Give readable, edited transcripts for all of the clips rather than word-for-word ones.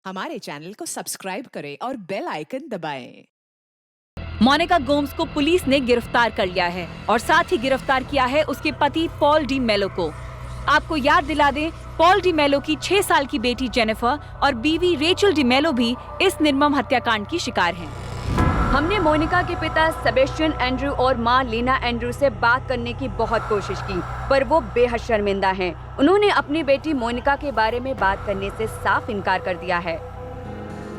हमारे चैनल को सब्सक्राइब करें और बेल आइकन दबाएं। मोनिका गोम्स को पुलिस ने गिरफ्तार कर लिया है और साथ ही गिरफ्तार किया है उसके पति पॉल डी मेलो को। आपको याद दिला दें, पॉल डी मेलो की 6 साल की बेटी जेनिफर और बीवी रेचल डी मेलो भी इस निर्मम हत्याकांड की शिकार हैं। हमने मोनिका के पिता सेबेस्टियन एंड्रू और मां लीना एंड्रू से बात करने की बहुत कोशिश की, पर वो बेहद शर्मिंदा हैं। उन्होंने अपनी बेटी मोनिका के बारे में बात करने से साफ इनकार कर दिया है।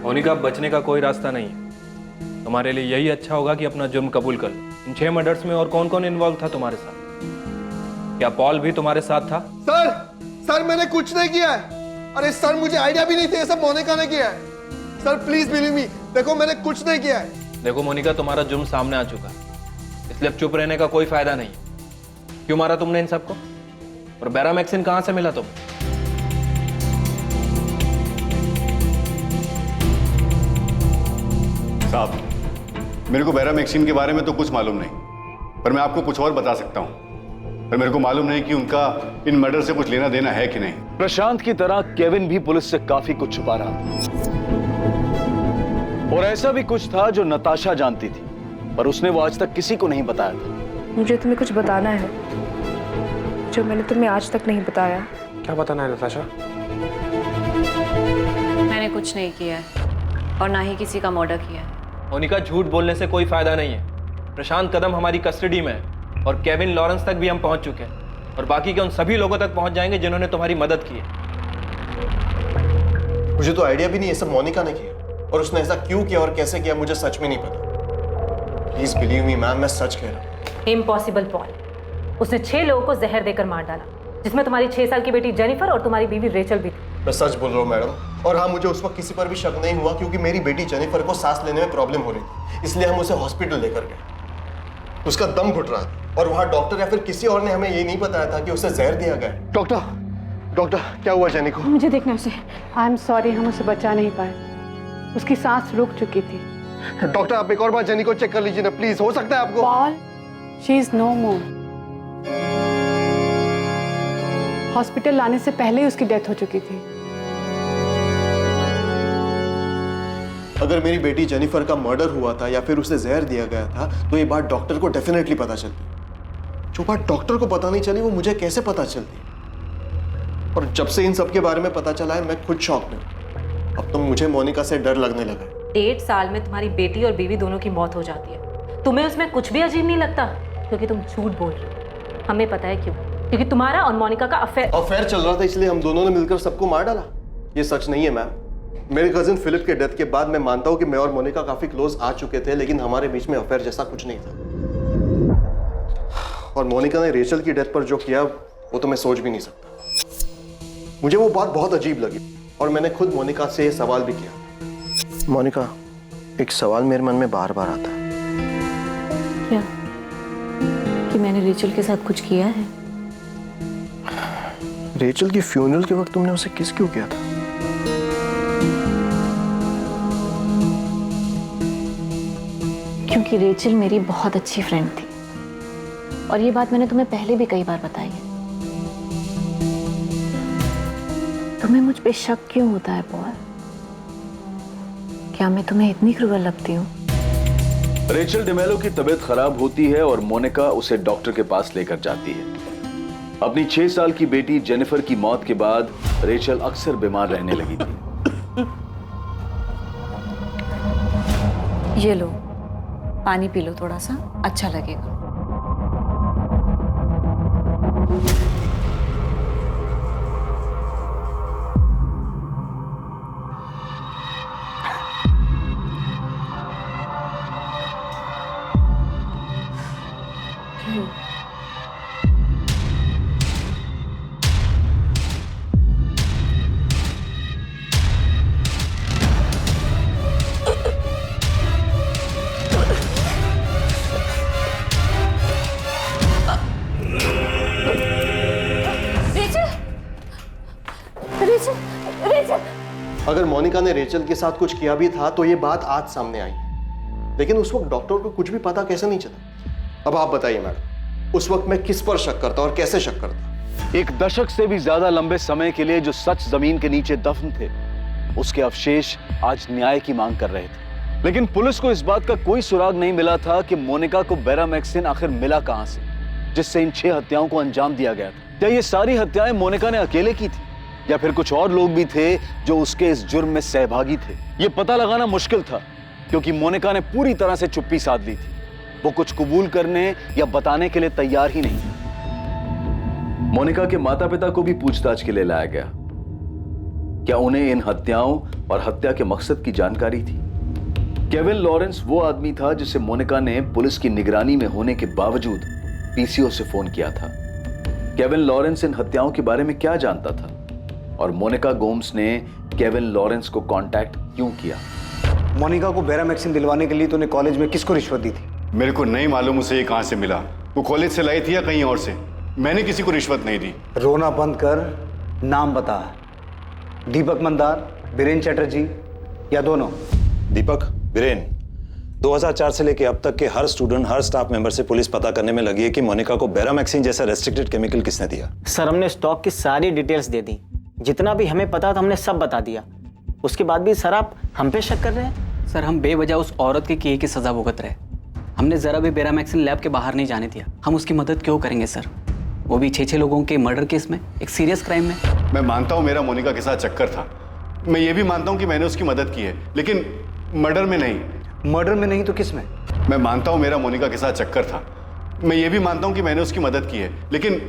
मोनिका, बचने का कोई रास्ता नहीं है। तुम्हारे लिए यही अच्छा होगा कि अपना जुर्म कबूल कर लो। इन 6 मर्डर्स में और कौन कौन इन्वॉल्व था तुम्हारे साथ? क्या पॉल भी तुम्हारे साथ था? सर मैंने कुछ नहीं किया है। अरे सर, मुझे आइडिया भी नहीं था, ये सब मोनिका ने किया है। सर प्लीज बिलीव मी, देखो मैंने कुछ नहीं किया है। देखो मोनिका, तुम्हारा जुर्म सामने आ चुका है, इसलिए अब चुप रहने का कोई फायदा नहीं है। क्यों मारा तुमने इन सबको? और बैरामैक्सिन कहां से मिला तुम? साहब, मेरे को बैरामैक्सिन के बारे में तो कुछ मालूम नहीं, पर मैं आपको कुछ और बता सकता हूं। पर मेरे को मालूम नहीं कि उनका इन मर्डर से कुछ लेना देना है कि नहीं। प्रशांत की तरह केविन भी पुलिस से काफी कुछ छुपा रहा था, और ऐसा भी कुछ था जो नताशा जानती थी, पर उसने वो आज तक किसी को नहीं बताया था। मुझे तुम्हें कुछ बताना है जो मैंने तुम्हें आज तक नहीं बताया। क्या बताना है नताशा? मैंने कुछ नहीं किया है और ना ही किसी का मर्डर किया है। मोनिका, झूठ बोलने से कोई फायदा नहीं है। प्रशांत कदम हमारी कस्टडी में है और केविन लॉरेंस तक भी हम पहुंच चुके हैं, और बाकी के उन सभी लोगों तक पहुंच जाएंगे जिन्होंने तुम्हारी मदद की है। मुझे तो आइडिया भी नहीं, ये सब मोनिका ने किया, और उसने ऐसा क्यों किया और कैसे किया मुझे सच में नहीं पता। प्लीज बिलीव मी मैम, मैं सच कह रहा हूँ। इम्पॉसिबल पॉल, उसने 6 लोगों को जहर देकर मार डाला, जिसमें तुम्हारी 6 साल की बेटी जेनिफर और तुम्हारी बीवी रेचल भी थी। मैं सच बोल रहा हूँ मैडम, और हाँ, मुझे उस वक्त किसी पर भी शक नहीं हुआ, क्योंकि मेरी बेटी जेनिफर को सांस लेने में प्रॉब्लम हो रही थी, इसलिए हम उसे हॉस्पिटल लेकर गए। उसका दम घुट रहा था और वहाँ डॉक्टर या फिर किसी और ने हमें ये नहीं बताया था कि उसे जहर दिया गया। डॉक्टर क्या हुआ जेनी को? मुझे देखना उसे। आई एम सॉरी, हम उसे बचा नहीं पाए, उसकी सांस रुक चुकी थी। डॉक्टर, आप एक और बार जेनी को चेक कर लीजिए ना प्लीज, हो सकता है आपको। Paul, she is no more. Hospital लाने से पहले ही उसकी डेथ हो चुकी थी। अगर मेरी बेटी जेनिफर का मर्डर हुआ था या फिर उसे जहर दिया गया था, तो ये बात डॉक्टर को डेफिनेटली पता चलती। जो बात डॉक्टर को पता नहीं चली, वो मुझे कैसे पता चलती? और जब से इन सब के बारे में पता चला है, मैं खुद शॉक में। अब तो मुझे मोनिका से डर लगने लगा है। 1.5 साल में तुम्हारी बेटी और बीवी दोनों की मौत हो जाती है, तुम्हें उसमें कुछ भी अजीब नहीं लगता? क्योंकि तुम झूठ बोल रही हो। हमें पता है क्यों, क्योंकि तुम्हारा और मोनिका का अफेयर चल रहा था, इसलिए हम दोनों ने मिलकर सबको मार डाला। ये सच नहीं है मैम। मेरे कजिन फिलिप के डेथ के बाद मैं मानता हूं कि मैं और मोनिका काफी क्लोज आ चुके थे, लेकिन हमारे बीच में अफेयर जैसा कुछ नहीं था। और मोनिका ने रेचल की डेथ पर जो किया, वो तो मैं सोच भी नहीं सकता। मुझे वो बात बहुत अजीब लगी, और मैंने खुद मोनिका से ये सवाल भी किया। मोनिका, एक सवाल मेरे मन में बार बार आता है। क्या? कि मैंने रेचल के साथ कुछ किया है? रेचल की फ्यूनरल के वक्त तुमने उसे किस क्यों किया था? क्योंकि रेचल मेरी बहुत अच्छी फ्रेंड थी, और ये बात मैंने तुम्हें पहले भी कई बार बताई है। तुम्हें मुझ पे शक क्यों होता है पॉल? क्या मैं तुम्हें इतनी क्रूअल लगती हूँ? रेचल डिमेलो की तबीयत खराब होती है और मोनिका उसे डॉक्टर के पास लेकर जाती है। अपनी 6 साल की बेटी जेनिफर की मौत के बाद रेचल अक्सर बीमार रहने लगी थी। ये लो, पानी पी लो, थोड़ा सा अच्छा लगेगा। अगर मोनिका ने रेचल के साथ कुछ किया भी था, तो ये बात आज सामने आई, लेकिन उस वक्त डॉक्टर को कुछ भी पता कैसे नहीं चला? अब आप बताइए मैडम, उस वक्त मैं किस पर शक करता और कैसे शक करता? एक दशक से भी ज्यादा लंबे समय के लिए जो सच जमीन के नीचे दफन थे, उसके अवशेष आज न्याय की मांग कर रहे थे, लेकिन पुलिस को इस बात का कोई सुराग नहीं मिला था कि मोनिका को बेरामैक्सिन आखिर मिला कहां से, जिससे इन 6 हत्याओं को अंजाम दिया गया था। क्या ये सारी हत्याएं मोनिका ने अकेले की थी या फिर कुछ और लोग भी थे जो उसके इस जुर्म में सहभागी थे? ये पता लगाना मुश्किल था क्योंकि मोनिका ने पूरी तरह से चुप्पी साध ली थी। वो कुछ कबूल करने या बताने के लिए तैयार ही नहीं थी। मोनिका के माता पिता को भी पूछताछ के लिए लाया गया। क्या उन्हें इन हत्याओं और हत्या के मकसद की जानकारी थी? केविन लॉरेंस वो आदमी था जिसे मोनिका ने पुलिस की निगरानी में होने के बावजूद पीसीओ से फोन किया था। केविन लॉरेंस इन हत्याओं के बारे में क्या जानता था और मोनिका गोम्स ने केविन लॉरेंस को कांटेक्ट क्यों किया? मोनिका को बेरामैक्सिन दिलवाने के लिए तूने कॉलेज में किसको रिश्वत दी थी? मेरे को नहीं मालूम उसे ये कहां से मिला। वो कॉलेज से लाई थी या कहीं और से। मैंने किसी को रिश्वत नहीं दी। रोना बंद कर, नाम बता। दीपक मंदार, बीरेन चैटर्जी या दोनों? दीपक, बीरेन। 2004 से लेकर अब तक के हर स्टूडेंट, हर स्टाफ मेंबर से पुलिस पता करने में लगी है कि मोनिका को बेरामैक्सिन जैसा रेस्ट्रिक्टेड केमिकल किसने दिया। सर, हमने स्टॉक की सारी डिटेल्स दे दी। जितना भी हमें पता था हमने सब बता दिया। उसके बाद भी सर आप हम पे शक कर रहे हैं? सर, हम बेवजह उस औरत के किए की सजा भुगत रहे। हमने जरा भी बेरामैक्सिन लैब के बाहर नहीं जाने दिया। हम उसकी मदद क्यों करेंगे सर, वो भी 6 लोगों के मर्डर केस में, एक सीरियस क्राइम में। मैं मानता हूं मेरा मोनिका के साथ चक्कर था। मैं ये भी मानता हूं कि मैंने उसकी मदद की है, लेकिन मर्डर में नहीं। मर्डर में नहीं तो किस में? मैं मानता हूं मेरा मोनिका के साथ चक्कर था। मैं ये भी मानता हूं कि मैंने उसकी मदद की है, लेकिन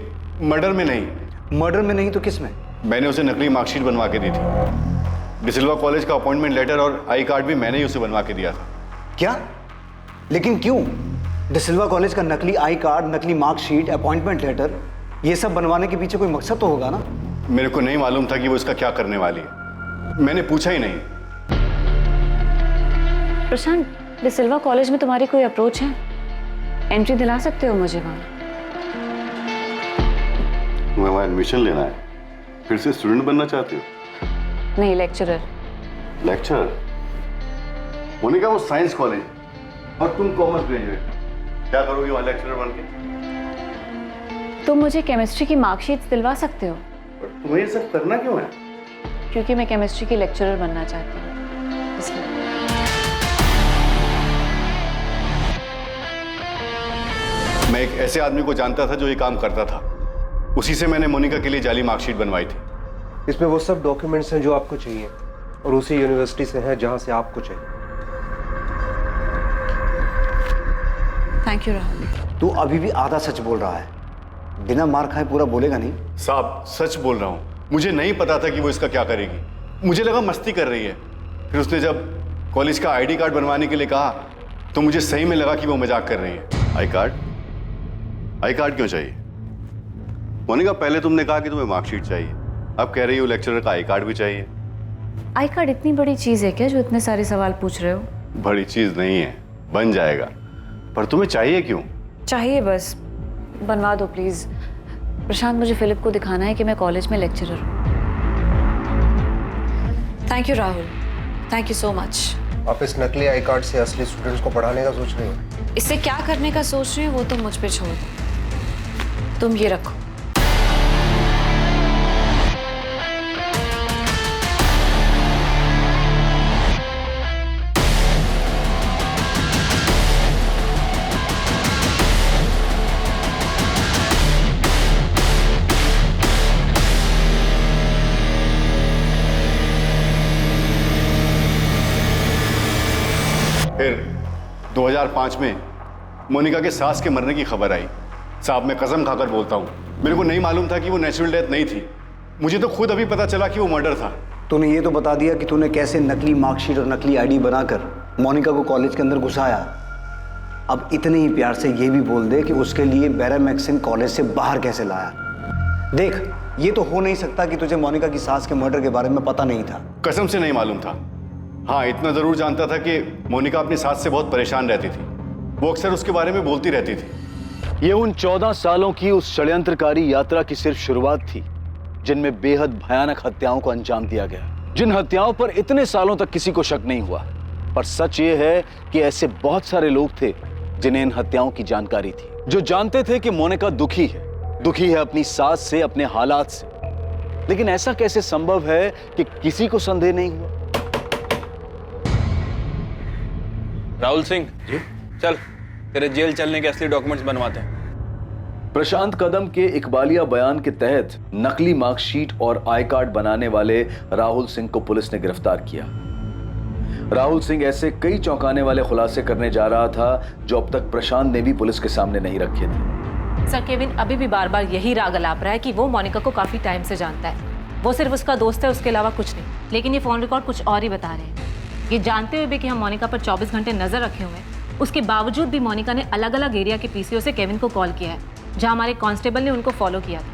मर्डर में नहीं। मर्डर में नहीं तो किस में? मैंने उसे नकली मार्कशीट बनवा के दी थी। डिसिल्वा कॉलेज का अपॉइंटमेंट लेटर और आई कार्ड भी मैंने ही उसे बनवा के दिया था। क्या? लेकिन क्यों? डिसिल्वा कॉलेज का नकली आई कार्ड, नकली मार्कशीट, अपॉइंटमेंट लेटर, ये सब बनवाने के पीछे कोई मकसद तो होगा ना? मेरे को नहीं मालूम था कि वो इसका क्या करने वाली है। मैंने पूछा ही नहीं। प्रशांत, डिसिल्वा कॉलेज में तुम्हारी कोई अप्रोच है? एंट्री दिला सकते हो मुझे वहां? तुम्हें वहां एडमिशन लेना है? फिर से स्टूडेंट बनना चाहते हो? नहीं, लेक्चरर। लेक्चरर? मोनिका, वो साइंस कॉलेज और तुम कॉमर्स ग्रेजुएट। क्या करोगी वहां लेक्चरर बन के? तुम मुझे केमिस्ट्री की मार्कशीट्स दिलवा सकते हो? पर तुम्हें ये सब करना क्यों है? क्योंकि मैं केमिस्ट्री की लेक्चरर बनना चाहती हूँ, इसलिए। मैं एक ऐसे आदमी को जानता था जो ये काम करता था। उसी से मैंने मोनिका के लिए जाली मार्कशीट बनवाई थी। इसमें वो सब डॉक्यूमेंट्स हैं जो आपको चाहिए और उसी यूनिवर्सिटी से हैं जहां से आपको चाहिए। Thank you Rahul. तू अभी भी आधा सच बोल रहा है। बिना मार खाए पूरा बोलेगा नहीं? साहब, सच बोल रहा हूँ। मुझे नहीं पता था कि वो इसका क्या करेगी। मुझे लगा मस्ती कर रही है। फिर उसने जब कॉलेज का आईडी कार्ड बनवाने के लिए कहा तो मुझे सही में लगा कि वो मजाक कर रही है। I card? आई कार्ड क्यों चाहिए? मोनिका, पहले तुमने कहा कि तुम्हें मार्कशीट चाहिए, अब कह रही हो लेक्चरर का आई कार्ड भी चाहिए। आई कार्ड इतनी बड़ी चीज है क्या जो इतने सारे सवाल पूछ रहे हो? बड़ी चीज नहीं है, बन जाएगा। पर तुम्हें चाहिए क्यों? चाहिए बस, बनवा दो प्लीज। प्रशांत, मुझे फिलिप को दिखाना है कि मैं कॉलेज में लेक्चरर हूँ। Thank you Rahul, thank you so much. आप इस नकली आई कार्ड से असली स्टूडेंट्स को पढ़ाने का सोच रहे हो? इससे क्या करने का सोच रही हो वो तुम मुझ पे छोड़ दो। तुम ये रखो। फिर 2005 में मोनिका के सास के मरने की खबर आई। साहब, मैं कसम खाकर बोलता हूँ, मेरे को नहीं मालूम था कि वो नेचुरल डेथ नहीं थी। मुझे तो खुद अभी पता चला कि वो मर्डर था। तूने ये तो बता दिया कि तूने कैसे नकली मार्कशीट और नकली आईडी बनाकर मोनिका को कॉलेज के अंदर घुसाया। अब इतने ही प्यार से ये भी बोल दे कि उसके लिए बेरामैक्सिन कॉलेज से बाहर कैसे लाया। देख, ये तो हो नहीं सकता कि तुझे मोनिका की सास के मर्डर के बारे में पता नहीं था। कसम से नहीं मालूम था। हाँ, इतना जरूर जानता था कि मोनिका अपनी सास से बहुत परेशान रहती थी। वो अक्सर उसके बारे में बोलती रहती थी। ये उन 14 सालों की उस षड्यंत्रकारी यात्रा की सिर्फ शुरुआत थी जिनमें बेहद भयानक हत्याओं को अंजाम दिया गया, जिन हत्याओं पर इतने सालों तक किसी को शक नहीं हुआ। पर सच ये है कि ऐसे बहुत सारे लोग थे जिन्हें इन हत्याओं की जानकारी थी, जो जानते थे कि मोनिका दुखी है अपनी सास से, अपने हालात से। लेकिन ऐसा कैसे संभव है कि किसी को संदेह नहीं हुआ? राहुल सिंह जी, चल तेरे जेल चलने के असली डॉक्यूमेंट्स बनवाते हैं। प्रशांत कदम के इकबालिया बयान के तहत नकली मार्कशीट और आई कार्ड बनाने वाले राहुल सिंह को पुलिस ने गिरफ्तार किया। राहुल सिंह ऐसे कई चौंकाने वाले खुलासे करने जा रहा था जो अब तक प्रशांत ने भी पुलिस के सामने नहीं रखे थे। सर, केविन अभी भी बार बार यही राग अलाप रहा है कि वो मोनिका को काफी टाइम से जानता है। वो सिर्फ उसका दोस्त है, उसके अलावा कुछ नहीं। लेकिन ये फोन रिकॉर्ड कुछ और ही बता रहे हैं। ये जानते हुए भी कि हम मोनिका पर 24 घंटे नजर रखे हुए हैं, उसके बावजूद भी मोनिका ने अलग अलग एरिया के पीसीओ से केविन को कॉल किया है, जहां हमारे कांस्टेबल ने उनको फॉलो किया था।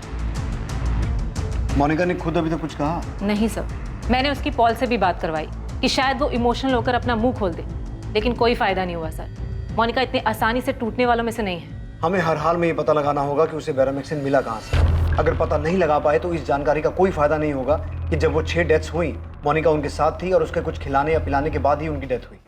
मोनिका ने खुद अभी तक कुछ कहा? नहीं सर, मैंने उसकी पॉल से भी बात करवाई कि शायद वो इमोशनल होकर अपना मुंह खोल दे, लेकिन कोई फायदा नहीं हुआ सर। मोनिका इतनी आसानी से टूटने वालों में से नहीं है। हमें हर हाल में ये पता लगाना होगा कि उसे बैरामेक्सिन मिला कहाँ से। अगर पता नहीं लगा पाए तो इस जानकारी का कोई फायदा नहीं होगा कि जब वो 6 डेथ्स हुई, मोनिका उनके साथ थी और उसके कुछ खिलाने या पिलाने के बाद ही उनकी डेथ हुई।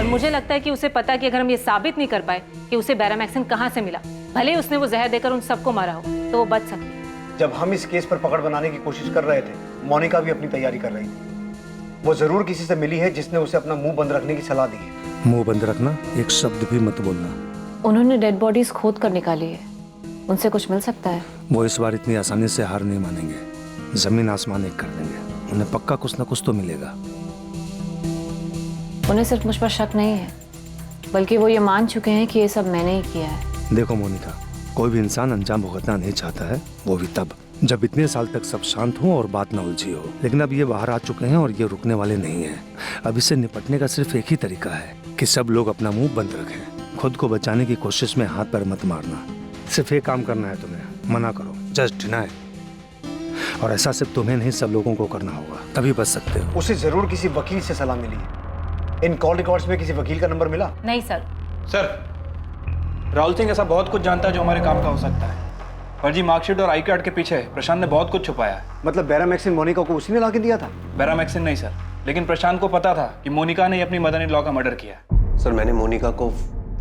मुझे लगता है कि उसे पता है कि अगर हम ये साबित नहीं कर पाए कि उसे बैरामैक्सिन कहाँ से मिला, भले ही उसने वो जहर देकर उन सबको मारा हो, तो वो बच सकती है। जब हम इस केस पर पकड़ बनाने की कोशिश कर रहे थे, मोनिका भी अपनी तैयारी कर रही थी। वो जरूर किसी से मिली है जिसने उसे अपना मुंह बंद रखने की सलाह दी है। मुंह बंद रखना, एक शब्द भी मत बोलना। उन्होंने डेड बॉडीज खोद कर निकाली है, उनसे कुछ मिल सकता है? वो इस बार इतनी आसानी से हार नहीं मानेंगे, जमीन आसमान एक कर देंगे। उन्हें पक्का कुछ ना कुछ तो मिलेगा। उन्हें सिर्फ मुझ पर शक नहीं है, बल्कि वो ये मान चुके हैं कि ये सब मैंने ही किया है। देखो मोनिका, कोई भी इंसान अंजाम भुगतना नहीं चाहता है, वो भी तब जब इतने साल तक सब शांत हो और बात न उलझी हो। लेकिन अब ये बाहर आ चुके हैं और ये रुकने वाले नहीं हैं। अब इससे निपटने का सिर्फ एक ही तरीका है कि सब लोग अपना मुंह बंद रखें। खुद को बचाने की कोशिश में हाथ पैर मत मारना। सिर्फ एक काम करना है तुम्हें, मना करो, जस्ट डिनाई। और ऐसा सिर्फ तुम्हें नहीं, सब लोगों को करना होगा, तभी बच सकते हो। उसे जरूर किसी वकील से सलाह मिली है। इन कॉल रिकॉर्ड्स में किसी वकील का नंबर मिला? नहीं सर। सर, राहुल सिंह ऐसा बहुत कुछ जानता है जो हमारे काम का हो सकता है। फर्जी मार्कशीट और आई कार्ड के पीछे प्रशांत ने बहुत कुछ छुपाया है। मतलब बैरामैक्सिन मोनिका को उसी ने ला के दिया था? बैरामैक्सिन नहीं सर, लेकिन प्रशांत को पता था कि मोनिका ने अपनी मदर इन लॉ का मर्डर किया है। सर, मैंने मोनिका को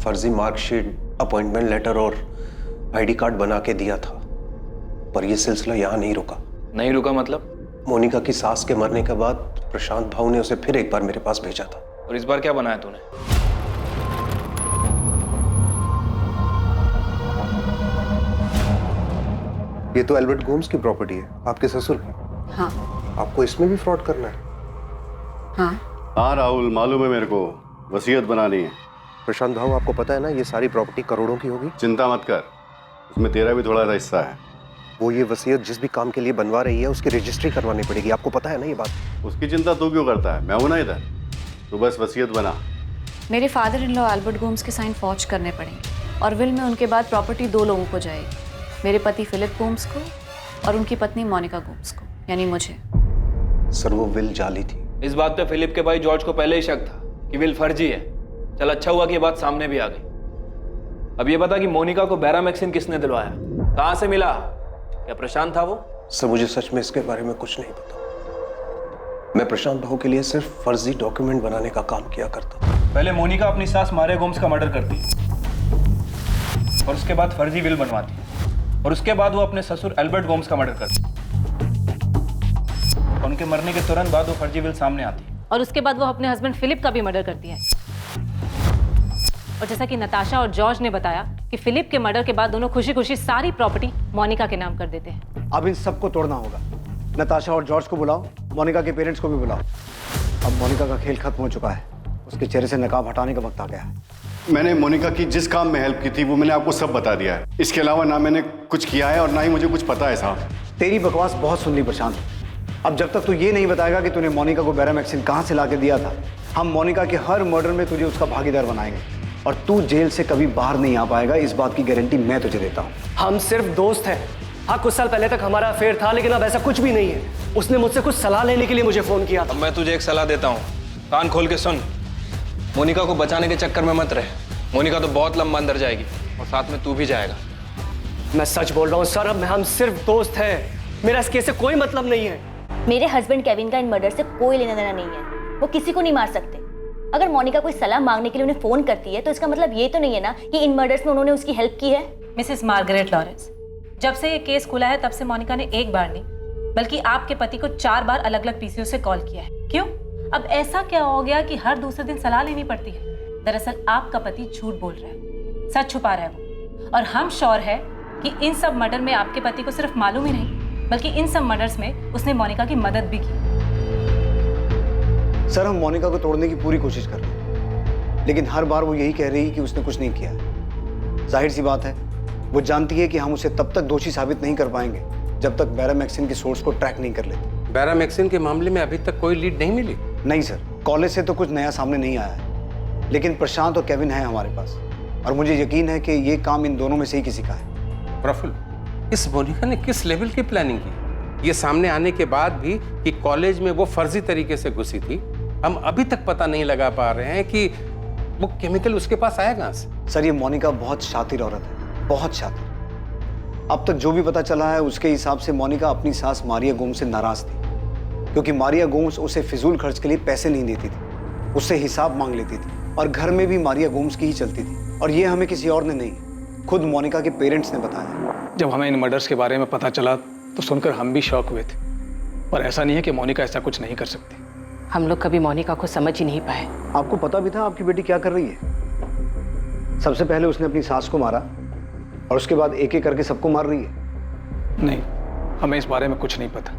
फर्जी मार्कशीट, अपॉइंटमेंट लेटर और आईडी कार्ड बना के दिया था, पर यह सिलसिला यहाँ नहीं रुका। नहीं रुका मतलब? मोनिका की सास के मरने के बाद प्रशांत भाऊ ने उसे फिर एक बार मेरे पास भेजा था। और इस बार क्या बनाया तूने? ये तो एल्बर्ट गोम्स की प्रॉपर्टी है, आपके ससुर की। हाँ। आपको इसमें भी फ्रॉड करना है? हाँ राहुल, मालूम है मेरे को, वसीयत बनानी है। प्रशांत भाऊ, आपको पता है ना ये सारी प्रॉपर्टी करोड़ों की होगी। चिंता मत कर, उसमें तेरा भी थोड़ा सा हिस्सा है। वो ये वसीयत जिस भी काम के लिए बनवा रही है उसकी रजिस्ट्री करवानी पड़ेगी, आपको पता है ना ये बात। उसकी चिंता तू क्यों करता है, मैं हूं ना इधर। तू बस वसीयत बना। मेरे father in law Albert Gomes के साइन फॉर्ज करने पड़ेंगे और विल में उनके बाद प्रॉपर्टी 2 लोगों को जाएगी, मेरे पति फिलिप गोम्स को और उनकी पत्नी मोनिका गोम्स को, यानी मुझे। सर, वो विल जाली थी। इस बात पे फिलिप के भाई जॉर्ज को पहले ही शक था कि विल फर्जी है। चल, अच्छा हुआ कि ये बात सामने भी आ गई। अब ये बता कि मोनिका को बैरामैक्सिन किसने दिलवाया, कहां से मिला? क्या प्रशांत था वो? सर, मुझे सच में इसके बारे में कुछ नहीं पता। मैं प्रशांत भाऊ के लिए सिर्फ फर्जी डॉक्यूमेंट बनाने का काम किया करता था। पहले मोनिका अपनी सास मारिया गोम्स का मर्डर करती और उसके बाद फर्जी विल बनवाती, और उसके बाद वो अपने ससुर एल्बर्ट गोम्स का मर्डर करती। उनके मरने के तुरंत बाद वो फर्जी विल सामने आती और उसके बाद वो अपने हस्बैंड फिलिप का भी मर्डर करती है। और जैसा कि नताशा और जॉर्ज ने बताया कि फिलिप के मर्डर के बाद दोनों खुशी खुशी सारी प्रॉपर्टी मोनिका के नाम कर देते हैं। अब इन सबको तोड़ना होगा। नताशा और जॉर्ज को बुलाओ, मोनिका के पेरेंट्स को भी बुलाओ। अब मोनिका का खेल खत्म हो चुका है, उसके चेहरे से नकाब हटाने का वक्त आ गया है। मैंने मोनिका की जिस काम में हेल्प की थी वो मैंने आपको सब बता दिया है। इसके अलावा ना मैंने कुछ किया है और ना ही मुझे कुछ पता है साहब। तेरी बकवास बहुत सुन ली प्रशांत। अब जब तक तू ये नहीं बताएगा कि तूने मोनिका को बैरामैक्सिन कहाँ से ला के दिया था, हम मोनिका के हर मर्डर में तुझे उसका भागीदार बनाएंगे और तू जेल से कभी बाहर नहीं आ पाएगा। इस बात की गारंटी मैं तुझे देता हूँ। हम सिर्फ दोस्त हैं। हाँ, कुछ साल पहले तक हमारा अफेयर था, लेकिन अब ऐसा कुछ भी नहीं है। उसने मुझसे कुछ सलाह लेने के लिए मुझे फोन किया था। मैं तुझे एक सलाह देता हूँ, कान खोल के सुन, मोनिका को बचाने के चक्कर में मत रहे। मोनिका तो बहुत लंबा अंदर जाएगी और साथ में तू भी जाएगा। मैं सच बोल रहा हूँ सर, अब हम सिर्फ दोस्त हैं। मेरा इस केस से कोई मतलब नहीं है। मेरे हस्बैंड केविन का इन मर्डर से कोई लेना देना नहीं है। वो किसी को नहीं मार सकते। अगर मोनिका कोई सलाह मांगने के लिए उन्हें फोन करती है तो इसका मतलब ये तो नहीं है ना कि इन मर्डर्स में उन्होंने उसकी हेल्प की है। मिसेस मार्गरेट लॉरेंस, जब से ये केस खुला है तब से मोनिका ने एक बार नहीं बल्कि आपके पति को 4 बार अलग अलग पीसीओ से कॉल किया है। क्यों? अब ऐसा क्या हो गया कि हर दूसरे दिन सलाह लेनी पड़ती है? दरअसल आपका पति झूठ बोल रहा है, सच छुपा रहा है वो। और हम श्योर है कि इन सब मर्डर में आपके पति को सिर्फ मालूम ही नहीं बल्कि इन सब मर्डर्स में उसने मोनिका की मदद भी की। सर, हम मोनिका को तोड़ने की पूरी कोशिश कर रहे हैं, लेकिन हर बार वो यही कह रही है कि उसने कुछ नहीं किया। जाहिर सी बात है, वो जानती है कि हम उसे तब तक दोषी साबित नहीं कर पाएंगे जब तक बैरामैक्सिन की सोर्स को ट्रैक नहीं कर लेते। बैरामैक्सिन के मामले में अभी तक कोई लीड नहीं मिली? नहीं सर, कॉलेज से तो कुछ नया सामने नहीं आया है, लेकिन प्रशांत और केविन है हमारे पास और मुझे यकीन है कि ये काम इन दोनों में से ही किसी का है। प्रफुल्ल, इस मोनिका ने किस लेवल की प्लानिंग की? ये सामने आने के बाद भी कि कॉलेज में वो फर्जी तरीके से घुसी थी, हम अभी तक पता नहीं लगा पा रहे हैं कि वो केमिकल उसके पास आया कहां से। सर, ये मोनिका बहुत शातिर औरत है, बहुत शातिर। अब तक जो भी पता चला है उसके हिसाब से मोनिका अपनी सास मारिया गोम्स से नाराज थी, क्योंकि मारिया गोम्स उसे फिजूल खर्च के लिए पैसे नहीं देती थी, उससे हिसाब मांग लेती थी और घर में भी मारिया गोम्स की ही चलती थी। और ये हमें किसी और ने नहीं, खुद मोनिका के पेरेंट्स ने बताया। जब हमें इन मर्डर्स के बारे में पता चला तो सुनकर हम भी शॉक हुए थे, पर ऐसा नहीं है कि मोनिका ऐसा कुछ नहीं कर सकती। हम लोग कभी मोनिका को समझ ही नहीं पाए। आपको पता भी था आपकी बेटी क्या कर रही है? सबसे पहले उसने अपनी सास को मारा और उसके बाद एक एक करके सबको मार रही है। नहीं, हमें इस बारे में कुछ नहीं पता।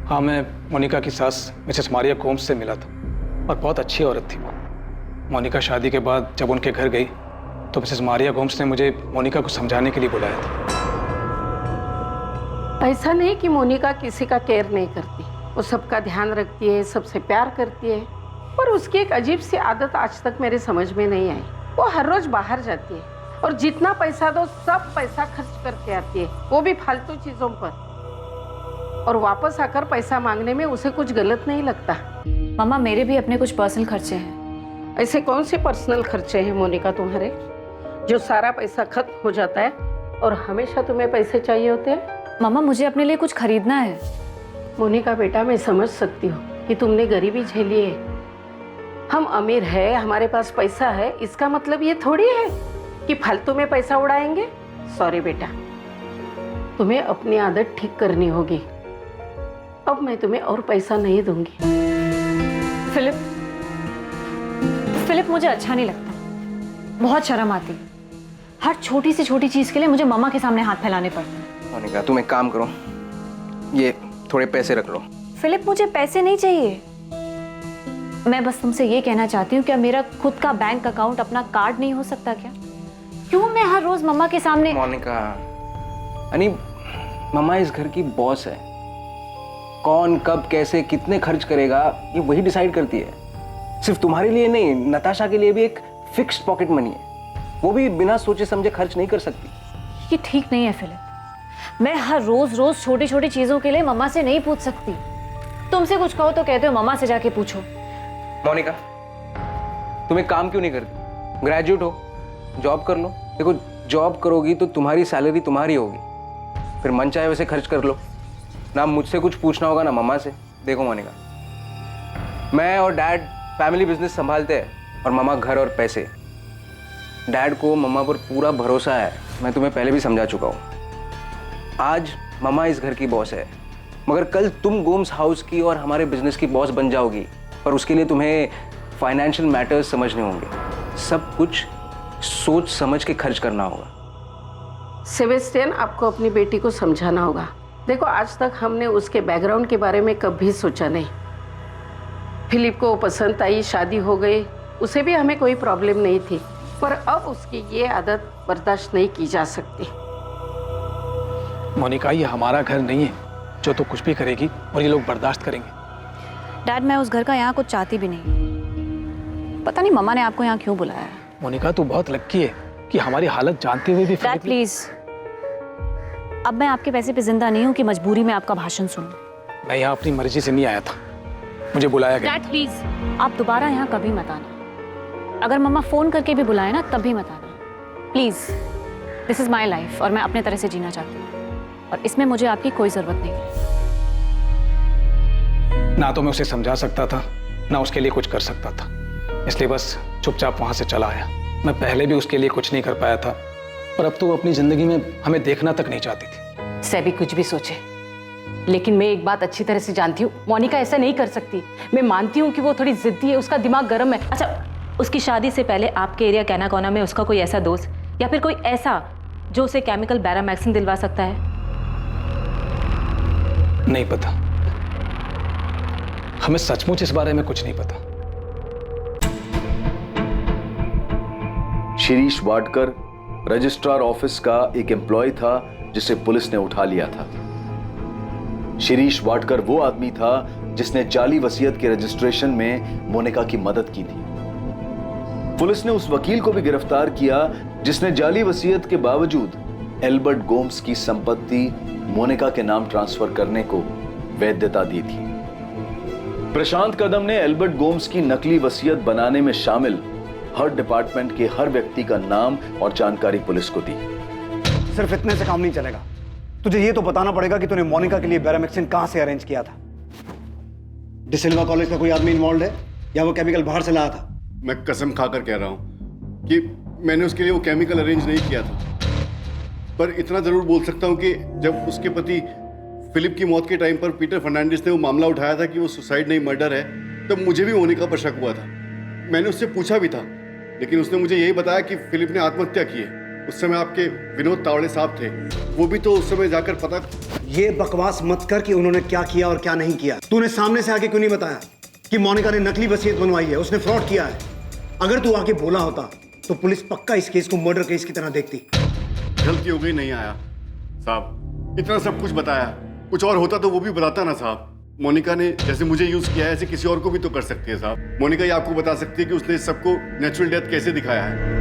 हाँ, मैं मोनिका की सास मिसेस मारिया गोम्स से मिला था और बहुत अच्छी औरत थी वो। मोनिका शादी के बाद जब उनके घर गई तो मिसेस मारिया गोम्स ने मुझे मोनिका को समझाने के लिए बुलाया था। ऐसा नहीं कि मोनिका किसी का केयर नहीं करती, वो सबका ध्यान रखती है, सबसे प्यार करती है, पर उसकी एक अजीब सी आदत आज तक मेरे समझ में नहीं आई। वो हर रोज बाहर जाती है और जितना पैसा दो सब पैसा खर्च करके आती है, वो भी फालतू चीजों पर, और वापस आकर पैसा मांगने में उसे कुछ गलत नहीं लगता। मामा, मेरे भी अपने कुछ पर्सनल खर्चे हैं। ऐसे कौन से पर्सनल खर्चे हैं मोनिका तुम्हारे, जो सारा पैसा खत्म हो जाता है और हमेशा तुम्हें पैसे चाहिए होते हैं? मामा, मुझे अपने लिए कुछ खरीदना है। मोनिका बेटा, मैं समझ सकती हूँ कि तुमने गरीबी झेली है। हम अमीर है, हमारे पास पैसा है, इसका मतलब ये थोड़ी है कि फालतू में पैसा उड़ाएंगे। सॉरी बेटा, तुम्हें अपनी आदत ठीक करनी होगी। अब मैं तुम्हें और पैसा नहीं दूंगी। फिलिप, मुझे अच्छा नहीं लगता, बहुत शर्म आती है। हर छोटी से छोटी चीज के लिए मुझे मम्मा के सामने हाथ फैलाने पड़ते हैं। मोनिका, तुम एक काम करो, ये थोड़े पैसे रख लो। फिलिप, मुझे पैसे नहीं चाहिए। मैं बस तुमसे ये कहना चाहती हूँ, क्या मेरा खुद का बैंक अकाउंट अपना कार्ड नहीं हो सकता क्या? क्यों मैं हर रोज मम्मा के सामने? मोनिका, यानी मम्मा इस घर की बॉस है। कौन कब कैसे कितने खर्च करेगा ये वही डिसाइड करती है। सिर्फ तुम्हारे लिए नहीं, नताशा के लिए भी एक फिक्स्ड पॉकेट मनी है, वो भी बिना सोचे समझे खर्च नहीं कर सकती। ये ठीक नहीं है फिलिप। मैं हर रोज छोटी छोटी चीजों के लिए मम्मा से नहीं पूछ सकती। तुमसे कुछ कहो तो कहते हो मम्मा से जाके पूछो। मोनिका, तुम एक काम क्यों नहीं करती? ग्रेजुएट हो, जॉब कर लो। देखो, जॉब करोगी तो तुम्हारी सैलरी तुम्हारी होगी, फिर मन चाहे वैसे खर्च कर लो। ना मुझसे कुछ पूछना होगा ना मम्मा से। देखो मोनिका, मैं और डैड फैमिली बिजनेस संभालते हैं और मम्मा घर और पैसे। डैड को मम्मा पर पूरा भरोसा है, मैं तुम्हें पहले भी समझा चुका हूँ। आज मम्मा इस घर की बॉस है, मगर कल तुम गोम्स हाउस की और हमारे बिजनेस की बॉस बन जाओगी, पर उसके लिए तुम्हें फाइनेंशियल मैटर्स समझने होंगे। सब कुछ सोच समझ के खर्च करना होगा। सेबेस्टियन, आपको अपनी बेटी को समझाना होगा। देखो, आज तक हमने उसके बैकग्राउंड के बारे में कभी सोचा नहीं। फिलिप को पसंद आई, शादी हो गई, उसे भी हमें कोई प्रॉब्लम नहीं थी, पर अब उसकी ये आदत बर्दाश्त नहीं की जा सकती। मोनिका, ये हमारा घर नहीं है जो तो कुछ भी करेगी और ये लोग बर्दाश्त करेंगे। डैड, मैं उस घर का यहाँ कुछ चाहती भी नहीं। पता नहीं मम्मा ने आपको यहाँ क्यों बुलाया है। मोनिका, तू बहुत लक्की है कि हमारी हालत जानते हुए भी डैड प्लीज, अब मैं आपके पैसे पे जिंदा नहीं हूँ कि मजबूरी में आपका भाषण सुनूं। मैं यहाँ अपनी मर्जी से नहीं आया था। मुझे बुलाया गया। डैड प्लीज, आप दोबारा यहाँ कभी मत आना। अगर मम्मा फोन करके भी बुलाए ना तब भी मत आना please. This is my life और मैं अपने तरह से जीना चाहती हूँ और इसमें मुझे आपकी कोई जरूरत नहीं है। ना तो मैं उसे समझा सकता था ना उसके लिए कुछ कर सकता था, इसलिए बस चुपचाप वहां से चला आया। मैं पहले भी उसके लिए कुछ नहीं कर पाया था और अब तो अपनी जिंदगी में हमें देखना तक नहीं चाहती थी। सभी कुछ भी सोचे, लेकिन मैं एक बात अच्छी तरह से जानती हूँ, मोनिका ऐसा नहीं कर सकती। मैं मानती हूँ कि वो थोड़ी जिद्दी है, उसका दिमाग गर्म है। अच्छा, उसकी शादी से पहले आपके एरिया कैना कोना में उसका कोई ऐसा दोस्त या फिर कोई ऐसा जो उसे केमिकल बैरामैक्सिन दिलवा सकता है? नहीं पता, हमें सचमुच इस बारे में कुछ नहीं पता। शिरीष वाडकर रजिस्ट्रार ऑफिस का एक एम्प्लॉय था जिसे पुलिस ने उठा लिया था। शिरीष वाडकर वो आदमी था जिसने जाली वसीयत के रजिस्ट्रेशन में मोनिका की मदद की थी। पुलिस ने उस वकील को भी गिरफ्तार किया जिसने जाली वसीयत के बावजूद एल्बर्ट गोम्स की संपत्ति मोनिका के नाम ट्रांसफर करने को वैधता दी थी। प्रशांत कदम ने एल्बर्ट गोम्स की नकली वसीयत बनाने में शामिल हर डिपार्टमेंट के हर व्यक्ति का नाम और जानकारी पुलिस को दी। सिर्फ इतने से काम नहीं चलेगा, तुझे ये तो बताना पड़ेगा कि तूने मोनिका के लिए बैरामैक्सिन कहां से अरेंज किया था। डिसिल्वा कॉलेज का कोई आदमी इन्वॉल्व है या वो केमिकल बाहर से लाया था? मैं कसम खाकर कह रहा हूं कि मैंने उसके लिए वो केमिकल अरेंज नहीं किया था, पर इतना जरूर बोल सकता हूं कि जब उसके पति फिलिप की मौत के टाइम पर पीटर फर्नांडिस ने वो मामला उठाया था कि वो सुसाइड नहीं मर्डर है, तब मुझे भी मोनिका पर शक हुआ था। मैंने उससे पूछा भी था, लेकिन उसने मुझे यही बताया कि फिलिप ने आत्महत्या की है। उस समय आपके विनोद तावड़े साहब थे, वो भी तो उस समय जाकर पता। ये बकवास मत कर कि उन्होंने क्या किया और क्या नहीं किया। तूने सामने से आके क्यों नहीं बताया कि मोनिका ने नकली वसीयत बनवाई है, उसने फ्रॉड किया है? अगर तू आके बोला होता तो पुलिस पक्का इस केस को मर्डर केस की तरह देखती। गलती हो गई, नहीं आया साहब। इतना सब कुछ बताया, कुछ और होता तो वो भी बताता ना साहब। मोनिका ने जैसे मुझे यूज किया है ऐसे किसी और को भी तो कर सकती है साहब। मोनिका ये आपको बता सकती है कि उसने सबको नेचुरल डेथ कैसे दिखाया है।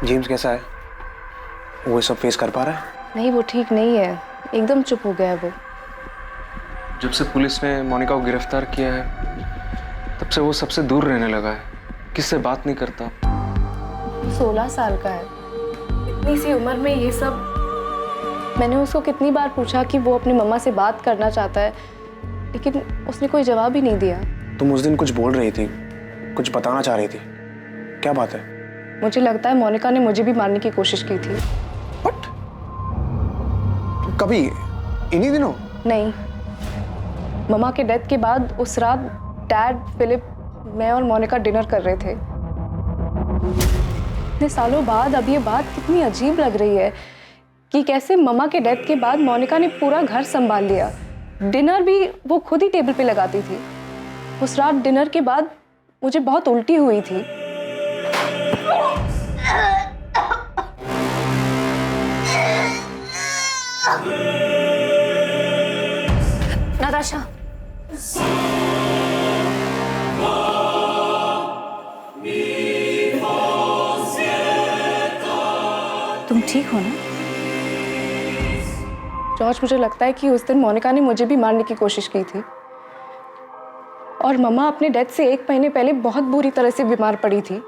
जेम्स कैसा है? वो सब फेस कर पा रहा है? नहीं, वो ठीक नहीं है, एकदम चुप हो गया है वो। जब से पुलिस ने मोनिका को गिरफ्तार किया है तब से वो सबसे दूर रहने लगा है, किससे बात नहीं करता। 16 साल का है, इतनी सी उम्र में ये सब। मैंने उसको कितनी बार पूछा कि वो अपनी मम्मा से बात करना चाहता है, लेकिन उसने कोई जवाब ही नहीं दिया। तुम उस दिन कुछ बोल रही थी, कुछ बताना चाह रही थी, क्या बात है? मुझे लगता है मोनिका ने मुझे भी मारने की कोशिश की थी। कभी? इन्हीं दिनों? नहीं, मम्मा के डेथ के बाद उस रात डैड, फिलिप, मैं और मोनिका डिनर कर रहे थे। इतने सालों बाद अब ये बात कितनी अजीब लग रही है कि कैसे मम्मा के डेथ के बाद मोनिका ने पूरा घर संभाल लिया। डिनर भी वो खुद ही टेबल पे लगाती थी। उस रात डिनर के बाद मुझे बहुत उल्टी हुई थी। नाताशा, तुम ठीक हो ना? जॉर्ज, मुझे लगता है कि उस दिन मोनिका ने मुझे भी मारने की कोशिश की थी और मम्मा अपने डेथ से 1 महीने पहले बहुत बुरी तरह से बीमार पड़ी थी।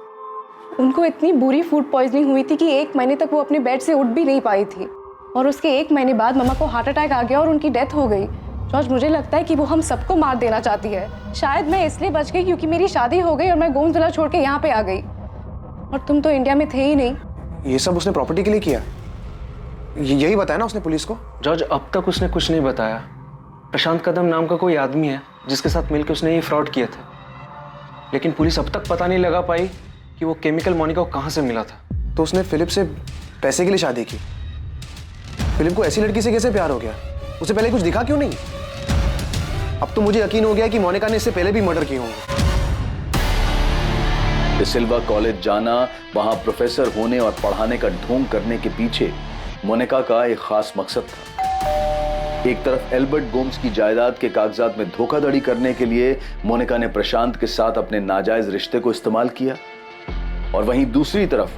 उनको इतनी बुरी फूड पॉइजनिंग हुई थी कि 1 महीने तक वो अपने बेड से उठ भी नहीं पाई थी और उसके 1 महीने बाद मम्मा को हार्ट अटैक आ गया और उनकी डेथ हो गई। जॉर्ज, मुझे लगता है कि वो हम सबको मार देना चाहती है। शायद मैं इसलिए बच गई क्योंकि मेरी शादी हो गई और मैं गोम्स विला छोड़ के यहाँ पे आ गई और तुम तो इंडिया में थे ही नहीं। ये सब उसने प्रॉपर्टी के लिए किया? यही बताया ना उसने पुलिस को? जॉर्ज, अब तक उसने कुछ नहीं बताया। प्रशांत कदम नाम का कोई आदमी है जिसके साथ मिलकर उसने ये फ्रॉड किया था, लेकिन पुलिस अब तक पता नहीं लगा पाई कि वो केमिकल मोनिका को कहाँ से मिला था। तो उसने फिलिप से पैसे के लिए शादी की। फिलिप को ऐसी लड़की से कैसे प्यार हो गया? उसे पहले कुछ दिखा क्यों नहीं? अब तो मुझे यकीन हो गया कि मोनिका ने इससे पहले भी मर्डर किए होंगे। डिसिल्वा कॉलेज जाना, वहां प्रोफेसर होने और पढ़ाने का ढोंग करने के पीछे मोनिका का एक खास मकसद था। एक तरफ एल्बर्ट गोम्स की जायदाद के कागजात में धोखाधड़ी करने के लिए मोनिका ने प्रशांत के साथ अपने नाजायज रिश्ते को इस्तेमाल किया, और वहीं दूसरी तरफ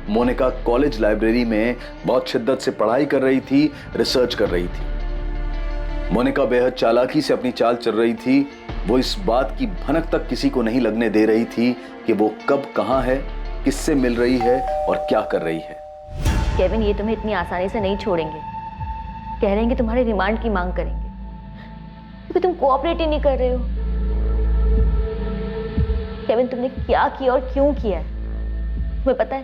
मोनिका कॉलेज लाइब्रेरी में बहुत शिद्दत से पढ़ाई कर रही थी, रिसर्च कर रही थी। मोनिका बेहद चालाकी से अपनी चाल चल रही थी। वो इस बात की भनक तक किसी को नहीं लगने दे रही थी कि वो कब कहां है, किससे मिल रही है और क्या कर रही है। केविन, ये तुम्हें इतनी आसानी से नहीं छोड़ेंगे। कह रहे हैं कि तुम्हारे रिमांड की मांग करेंगे क्योंकि तुम कोऑपरेट ही नहीं कर रहे हो। केविन, तुमने क्या किया और क्यों किया है? तुम्हें पता है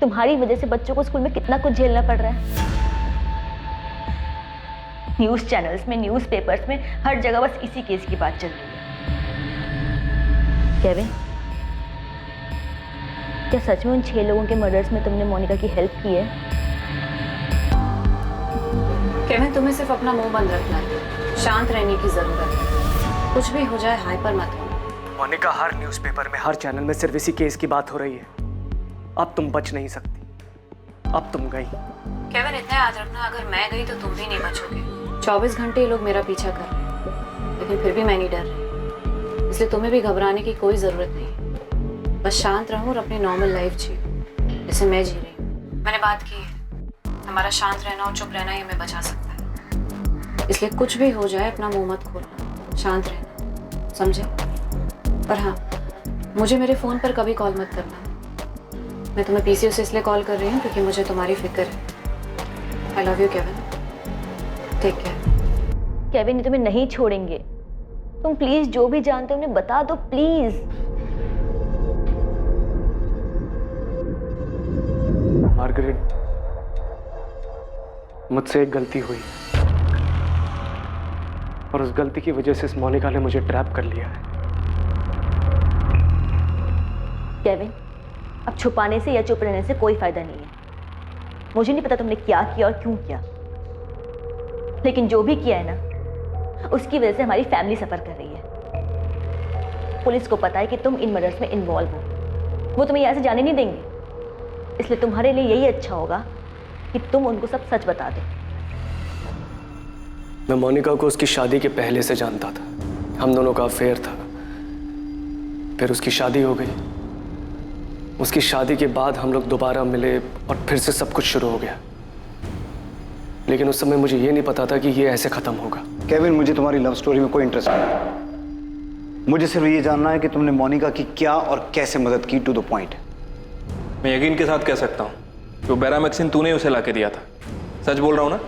तुम्हारी वजह से बच्चों को स्कूल में कितना कुछ झेलना पड़ रहा है। न्यूज़ चैनल्स में, न्यूज़ पेपर्स में, हर जगह बस इसी केस की बात चल रही है। केविन, क्या सच में उन 6 लोगों के मर्डर्स में तुमने मोनिका की हेल्प की है? केविन, तुम्हें सिर्फ अपना मुंह बंद रखना है, शांत रहने की जरूरत है। कुछ भी हो जाए हाइपर मत हो। मोनिका, हर न्यूज़पेपर में, हर चैनल में सिर्फ इसी केस की बात हो रही है। अब तुम बच नहीं सकती, अब तुम गई। केविन, इतना याद रखना, अगर मैं गई तो तुम भी नहीं बचोगे। 24 घंटे ये लोग मेरा पीछा कर रहे हैं, लेकिन फिर भी मैं नहीं डर रही, इसलिए तुम्हें भी घबराने की कोई ज़रूरत नहीं। बस शांत रहो और अपनी नॉर्मल लाइफ जियो जैसे मैं जी रही हूँ। मैंने बात की है, हमारा शांत रहना और चुप रहना ही हमें बचा सकता है, इसलिए कुछ भी हो जाए अपना मुँह मत खोलना, शांत रहना, समझे? पर हाँ, मुझे मेरे फ़ोन पर कभी कॉल मत करना। मैं तुम्हें पीसीओ से इसलिए कॉल कर रही हूँ क्योंकि मुझे तुम्हारी फिक्र है। I love you Kevin, take care. Kevin, ये तुम्हें नहीं छोड़ेंगे। तुम प्लीज जो भी जानते हो उन्हें बता दो, प्लीज। मार्गरेट, मुझसे एक गलती हुई और उस गलती की वजह से इस मोनिका ने मुझे ट्रैप कर लिया है। केविन, अब छुपाने से या चुप रहने से कोई फायदा नहीं है। मुझे नहीं पता तुमने क्या किया और क्यों किया, लेकिन जो भी किया है ना, उसकी वजह से हमारी फैमिली सफर कर रही है। पुलिस को पता है कि तुम इन मर्डर्स में इन्वॉल्व हो, वो तुम्हें यहाँ से जाने नहीं देंगे, इसलिए तुम्हारे लिए यही अच्छा होगा कि तुम उनको सब सच बता दो। मैं मोनिका को उसकी शादी के पहले से जानता था, हम दोनों का अफेयर था। फिर उसकी शादी हो गई, उसकी शादी के बाद हम लोग दोबारा मिले और फिर से सब कुछ शुरू हो गया। लेकिन उस समय मुझे ये नहीं पता था कि ये ऐसे खत्म होगा। केविन, मुझे तुम्हारी लव स्टोरी में कोई इंटरेस्ट नहीं। मुझे सिर्फ ये जानना है कि तुमने मोनिका की क्या और कैसे मदद की, टू द पॉइंट। मैं यकीन के साथ कह सकता हूँ कि वो बेरामैक्सिन तूने उसे ला के दिया था। सच बोल रहा हूँ ना?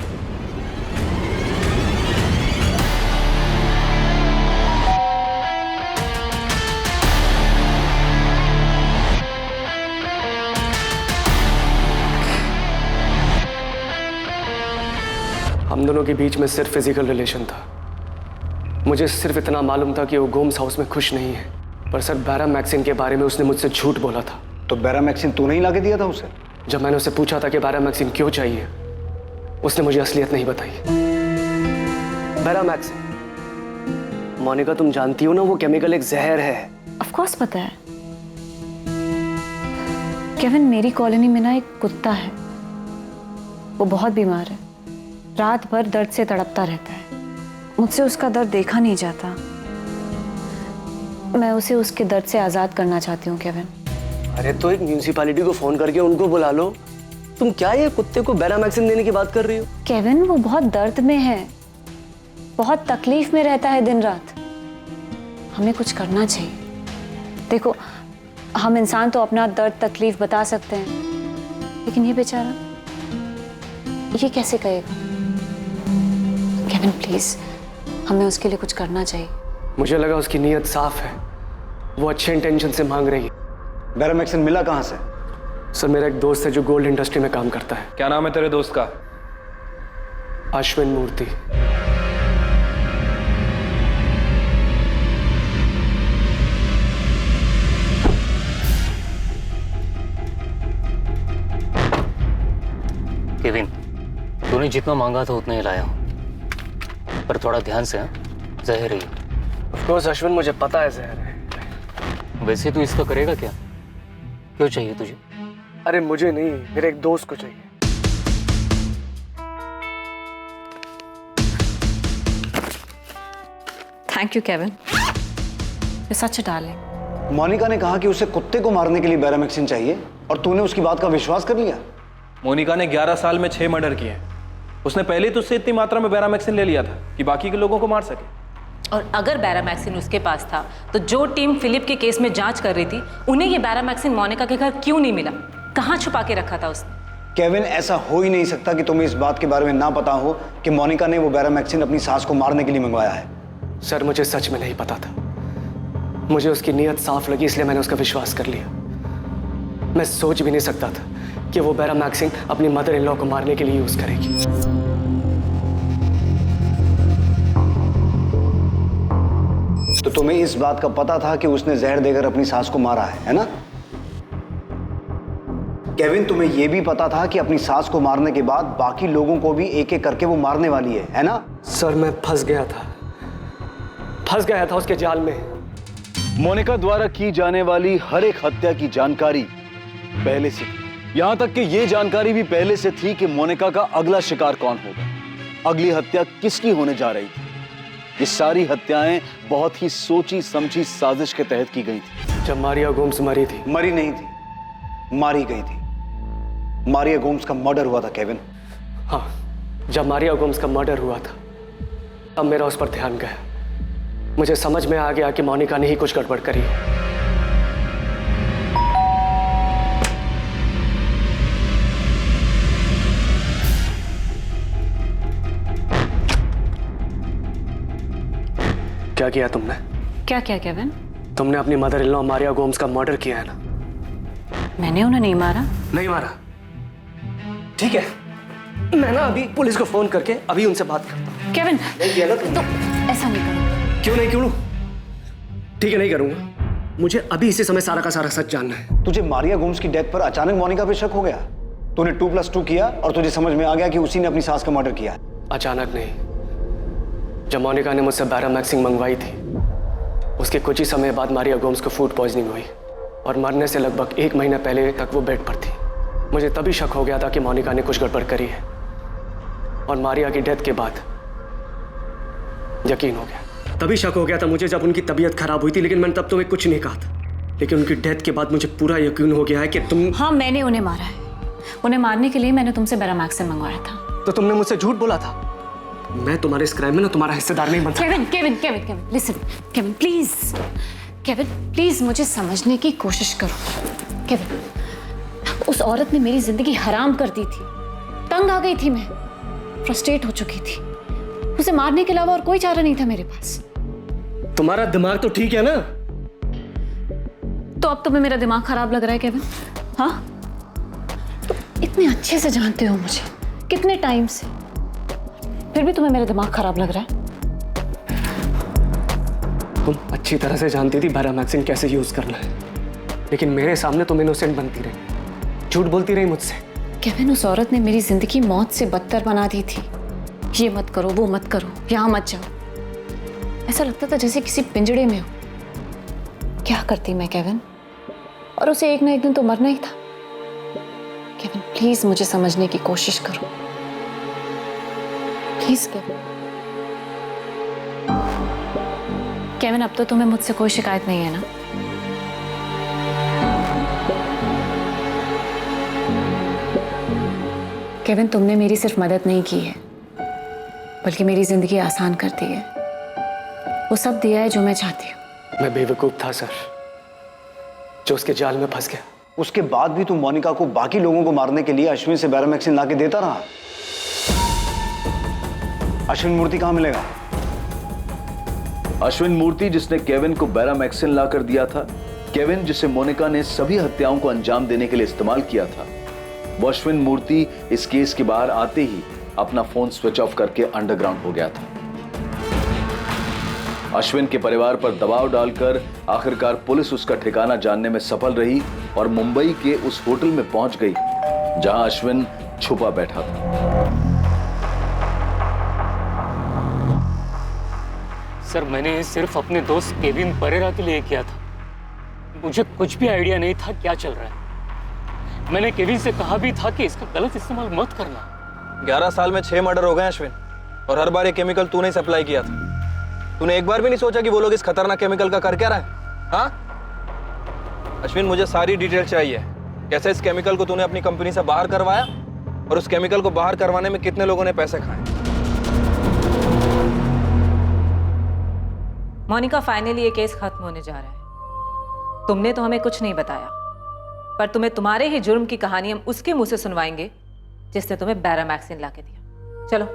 हम दोनों के बीच में सिर्फ फिजिकल रिलेशन था। मुझे सिर्फ इतना मालूम था कि वो गोम्स हाउस में खुश नहीं है, पर सर बेरामैक्सिन के बारे में उसने मुझसे झूठ बोला था। तो बेरामैक्सिन तूने ही लाके दिया था उसे? जब मैंने उसे पूछा था कि बेरामैक्सिन क्यों चाहिए, उसने मुझे असलियत नहीं बताई। बेरामैक्सिन, मोनिका तुम जानती हो ना, वो केमिकल एक जहर है। ऑफ कोर्स पता है केविन, मेरी कॉलोनी में ना एक कुत्ता है, वो बहुत बीमार है, रात भर दर्द से तड़पता रहता है। मुझसे उसका दर्द देखा नहीं जाता। मैं उसे उसके दर्द से आज़ाद करना चाहती हूँ केविन। अरे तो एक म्यूनिसिपैलिटी को फोन करके उनको बुला लो। तुम क्या ये कुत्ते को बेरामैक्सिन देने की बात कर रही हो? केविन, वो बहुत दर्द में है, बहुत तकलीफ में रहता है दिन रात। हमें कुछ करना चाहिए। देखो, हम इंसान तो अपना दर्द तकलीफ बता सकते हैं, लेकिन ये बेचारा, ये कैसे कहेगा? केविन प्लीज, हमें उसके लिए कुछ करना चाहिए। मुझे लगा उसकी नीयत साफ है, वो अच्छे इंटेंशन से मांग रही है। बेरामैक्सिन मिला कहाँ से? सर, मेरा एक दोस्त है जो गोल्ड इंडस्ट्री में काम करता है। क्या नाम है तेरे दोस्त का? अश्विन मूर्ति। केविन, तूने जितना मांगा था उतना ही लाया हूं, पर थोड़ा ध्यान से। जहर ही। ऑफ कोर्स अश्विन, मुझे पता है जहर है। वैसे तू इसका करेगा क्या? क्यों चाहिए तुझे? अरे मुझे नहीं, मेरे एक दोस्त को चाहिए। Thank you Kevin, you such a darling. Monica ने कहा कि उसे कुत्ते को मारने के लिए बैरामैक्सिन चाहिए और तूने उसकी बात का विश्वास कर लिया। मोनिका ने 11 साल में 6 मर्डर किए हैं। उसने पहले तो उससे इतनी मात्रा में बैरामैक्सिन ले लिया था कि बाकी के लोगों को मार सके। और अगर बैरामैक्सिन उसके पास था तो जो टीम फिलिप के केस में जांच कर रही थी उन्हें ये बैरामैक्सिन मोनिका के घर क्यों नहीं मिला? कहाँ छुपा के रखा था उसने? केविन, ऐसा हो ही नहीं सकता कि तुम्हें इस बात के बारे में ना पता हो कि मोनिका ने वो बैरामैक्सिन अपनी सास को मारने के लिए मंगवाया है। सर, मुझे सच में नहीं पता था। मुझे उसकी नीयत साफ लगी, इसलिए मैंने उसका विश्वास कर लिया। मैं सोच भी नहीं सकता था कि वो बैरामैक्सिन अपनी मदर इन लॉ को मारने के लिए यूज करेगी। तो तुम्हें इस बात का पता था कि उसने जहर देकर अपनी सास को मारा है ना? केविन, तुम्हें यह भी पता था कि अपनी सास को मारने के बाद बाकी लोगों को भी एक एक करके वो मारने वाली है ना? सर, मैं फंस गया था उसके जाल में। मोनिका द्वारा की जाने वाली हर एक हत्या की जानकारी पहले से थी। यहां तक कि यह जानकारी भी पहले से थी कि मोनिका का अगला शिकार कौन होगा, अगली हत्या किसकी होने जा रही थी। ये सारी हत्याएं बहुत ही सोची समझी साजिश के तहत की गई थी। जब मारिया गोम्स मरी थी, मरी नहीं थी, मारी गई थी। मारिया गोम्स का मर्डर हुआ था केविन। हाँ, जब मारिया गोम्स का मर्डर हुआ था अब मेरा उस पर ध्यान गया। मुझे समझ में आ गया कि मोनिका ने ही कुछ गड़बड़ करी है। क्या किया तुमने? क्या क्या केविन? तुमने अपनी mother in law Maria Gomes का मर्डर किया है ना? मैंने उन्हें नहीं मारा। नहीं मारा? ठीक है, मैं ना अभी पुलिस को फोन करके अभी उनसे बात करता हूँ। केविन, नहीं किया ना तुमने? तो ऐसा नहीं करो। क्यों नहीं? ठीक है, नहीं करूंगा। मुझे अभी इसी समय सारा का सारा सच जानना है। तुझे मारिया गोम्स की डेथ पर अचानक मोनिका पे शक हो गया? तूने 2+2 किया और तुझे समझ में आ गया कि उसी ने अपनी सास का मर्डर किया है। अचानक नहीं, जब मोनिका ने मुझसे बैरामैक्सिन मंगवाई थी उसके कुछ ही समय बाद मारिया गोम्स को फूड पॉइजनिंग हुई और मरने से लगभग 1 महीना पहले तक वो बेड पर थी। मुझे तभी शक हो गया था कि मोनिका ने कुछ गड़बड़ करी है और मारिया की डेथ के बाद यकीन हो गया। तभी शक हो गया था मुझे जब उनकी तबीयत खराब हुई थी, लेकिन मैंने तब तुम्हें कुछ नहीं कहा था। लेकिन उनकी डेथ के बाद मुझे पूरा यकीन हो गया है कि तुम... हाँ, मैंने उन्हें मारा है। उन्हें मारने के लिए मैंने तुमसे बैरामैक्सिन मंगवाया था। तो तुमने मुझसे झूठ बोला था। मैं तुम्हारे इस क्राइम में ना तुम्हारा हिस्सेदार नहीं बनता। Kevin, listen. केविन प्लीज मुझे समझने की कोशिश करो। केविन, उस औरत ने मेरी जिंदगी हराम कर दी थी। तंग आ गई थी मैं, फ्रस्ट्रेट हो चुकी थी। उसे मारने के अलावा और कोई चारा नहीं था मेरे पास। तुम्हारा दिमाग तो ठीक है ना? तो अब तुम्हें मेरा दिमाग खराब लग रहा है केविन? हाँ, तो इतने अच्छे से जानते हो मुझे, कितने टाइम से, फिर भी तुम्हें मेरा दिमाग खराब लग रहा है? तुम अच्छी तरह से जानती थी बैरामैक्सिन कैसे यूज करना है, लेकिन मेरे सामने तुम इनोसेंट बनती रही, झूठ बोलती रही मुझसे। केविन, उस औरत ने मेरी जिंदगी मौत से बदतर बना दी थी। ये मत करो, वो मत करो, यहाँ मत जाओ। ऐसा लगता था जैसे किसी पिंजड़े में हो। क्या करती मैं केविन? और उसे एक ना एक दिन तो मरना ही था। केविन, प्लीज मुझे समझने की कोशिश करो, प्लीज केविन। केविन, अब तो तुम्हें मुझसे कोई शिकायत नहीं है ना? केविन, तुमने मेरी सिर्फ मदद नहीं की है, बल्कि मेरी जिंदगी आसान कर दी है। वो सब दिया है जो मैं चाहती हूँ। मैं बेवकूफ था सर, जो उसके जाल में फंस गया। उसके बाद भी तुम मोनिका को बाकी लोगों को मारने के लिए अश्विन से बैरामैक्सिन लाके देता रहा। अश्विन मूर्ति कहां मिलेगा? अश्विन मूर्ति जिसने केविन को बैरामैक्सिन लाकर दिया था, केविन जिसे मोनिका ने सभी हत्याओं को अंजाम देने के लिए इस्तेमाल किया था, वो अश्विन मूर्ति इस केस के बाहर आते ही अपना फोन स्विच ऑफ करके अंडरग्राउंड हो गया था। अश्विन के परिवार पर दबाव डालकर आखिरकार पुलिस उसका ठिकाना जानने में सफल रही और मुंबई के उस होटल में पहुंच गई जहां अश्विन छुपा बैठा था। सर, मैंने सिर्फ अपने दोस्त केविन परेरा के लिए किया था। मुझे कुछ भी आइडिया नहीं था क्या चल रहा है। मैंने केविन से कहा भी था कि इसका गलत इस्तेमाल मत करना। 11 साल में 6 मर्डर हो गए अश्विन, और हर बार ये केमिकल तूने सप्लाई किया था। तूने एक बार भी नहीं सोचा कि वो लोग इस खतरनाक केमिकल का कर क्या रहा है? हाँ अश्विन, मुझे सारी डिटेल चाहिए। कैसे इस केमिकल को तूने अपनी कंपनी से बाहर करवाया और उस केमिकल को बाहर करवाने में कितने लोगों ने पैसे खाए? मोनिका, फाइनली ये केस खत्म होने जा रहा है। तुमने तो हमें कुछ नहीं बताया, पर तुम्हें तुम्हारे ही जुर्म की कहानी हम उसके मुंह से सुनवाएंगे जिसने तुम्हें बैरामैक्सिन लाके दिया। चलो।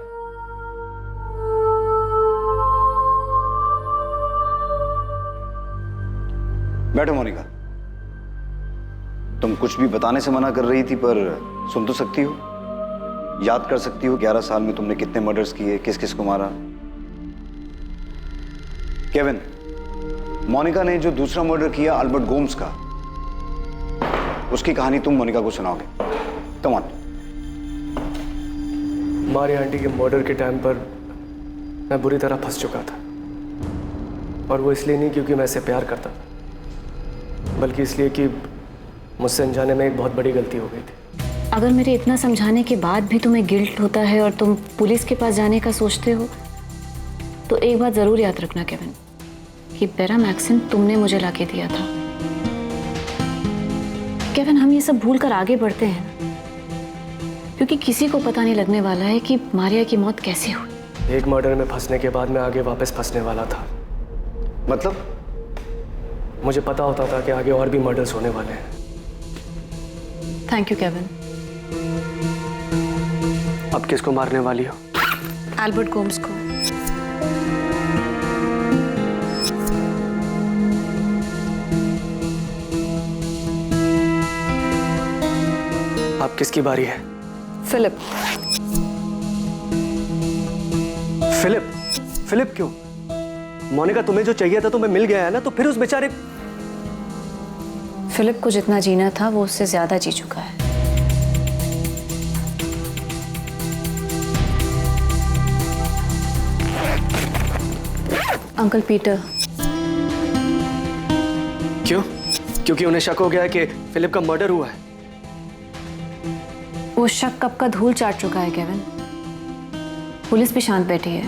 बैठो मोनिका। तुम कुछ भी बताने से मना कर रही थी, पर सुन तो सकती हो? याद कर सकती हो 11 साल में तुमने कितने मर्डर्स किए, किस किस को मारा? केविन, मोनिका ने जो दूसरा मर्डर किया अल्बर्ट गोम्स का, उसकी कहानी तुम मोनिका को सुनाओगे। Come on. हमारी आंटी के मर्डर के टाइम पर मैं बुरी तरह फंस चुका था, और वो इसलिए नहीं क्योंकि मैं इसे प्यार करता था, बल्कि इसलिए कि मुझसे अनजाने में एक बहुत बड़ी गलती हो गई थी। अगर मेरे इतना समझाने के बाद भी तुम्हें गिल्ट होता है और तुम पुलिस के पास जाने का सोचते हो, तो एक बात जरूर याद रखना केविन, कि बैरामैक्सिन तुमने मुझे लाके दिया था। केविन, हम ये सब भूल कर आगे बढ़ते हैं ना, क्योंकि किसी को पता नहीं लगने वाला है कि मारिया की मौत कैसे हुई। एक मर्डर में फंसने के बाद मैं आगे वापस फंसने वाला था। मतलब? मुझे पता होता था कि आगे और भी मर्डर्स होने वाले हैं। Thank you Kevin. अब किसको मारने वाली हो? एल्बर्ट गोम्स को। अब किसकी बारी है? फिलिप। फिलिप? फिलिप क्यों? मोनिका, तुम्हें जो चाहिए था तुम्हें मिल गया है ना, तो फिर उस बेचारे। फिलिप को जितना जीना था वो उससे ज्यादा जी चुका है। Uncle Peter. क्यों? क्योंकि उन्हें शक हो गया है कि फिलिप का मर्डर हुआ है। वो शक कब का धूल चाट चुका है केविन। पुलिस भी शांत बैठी है,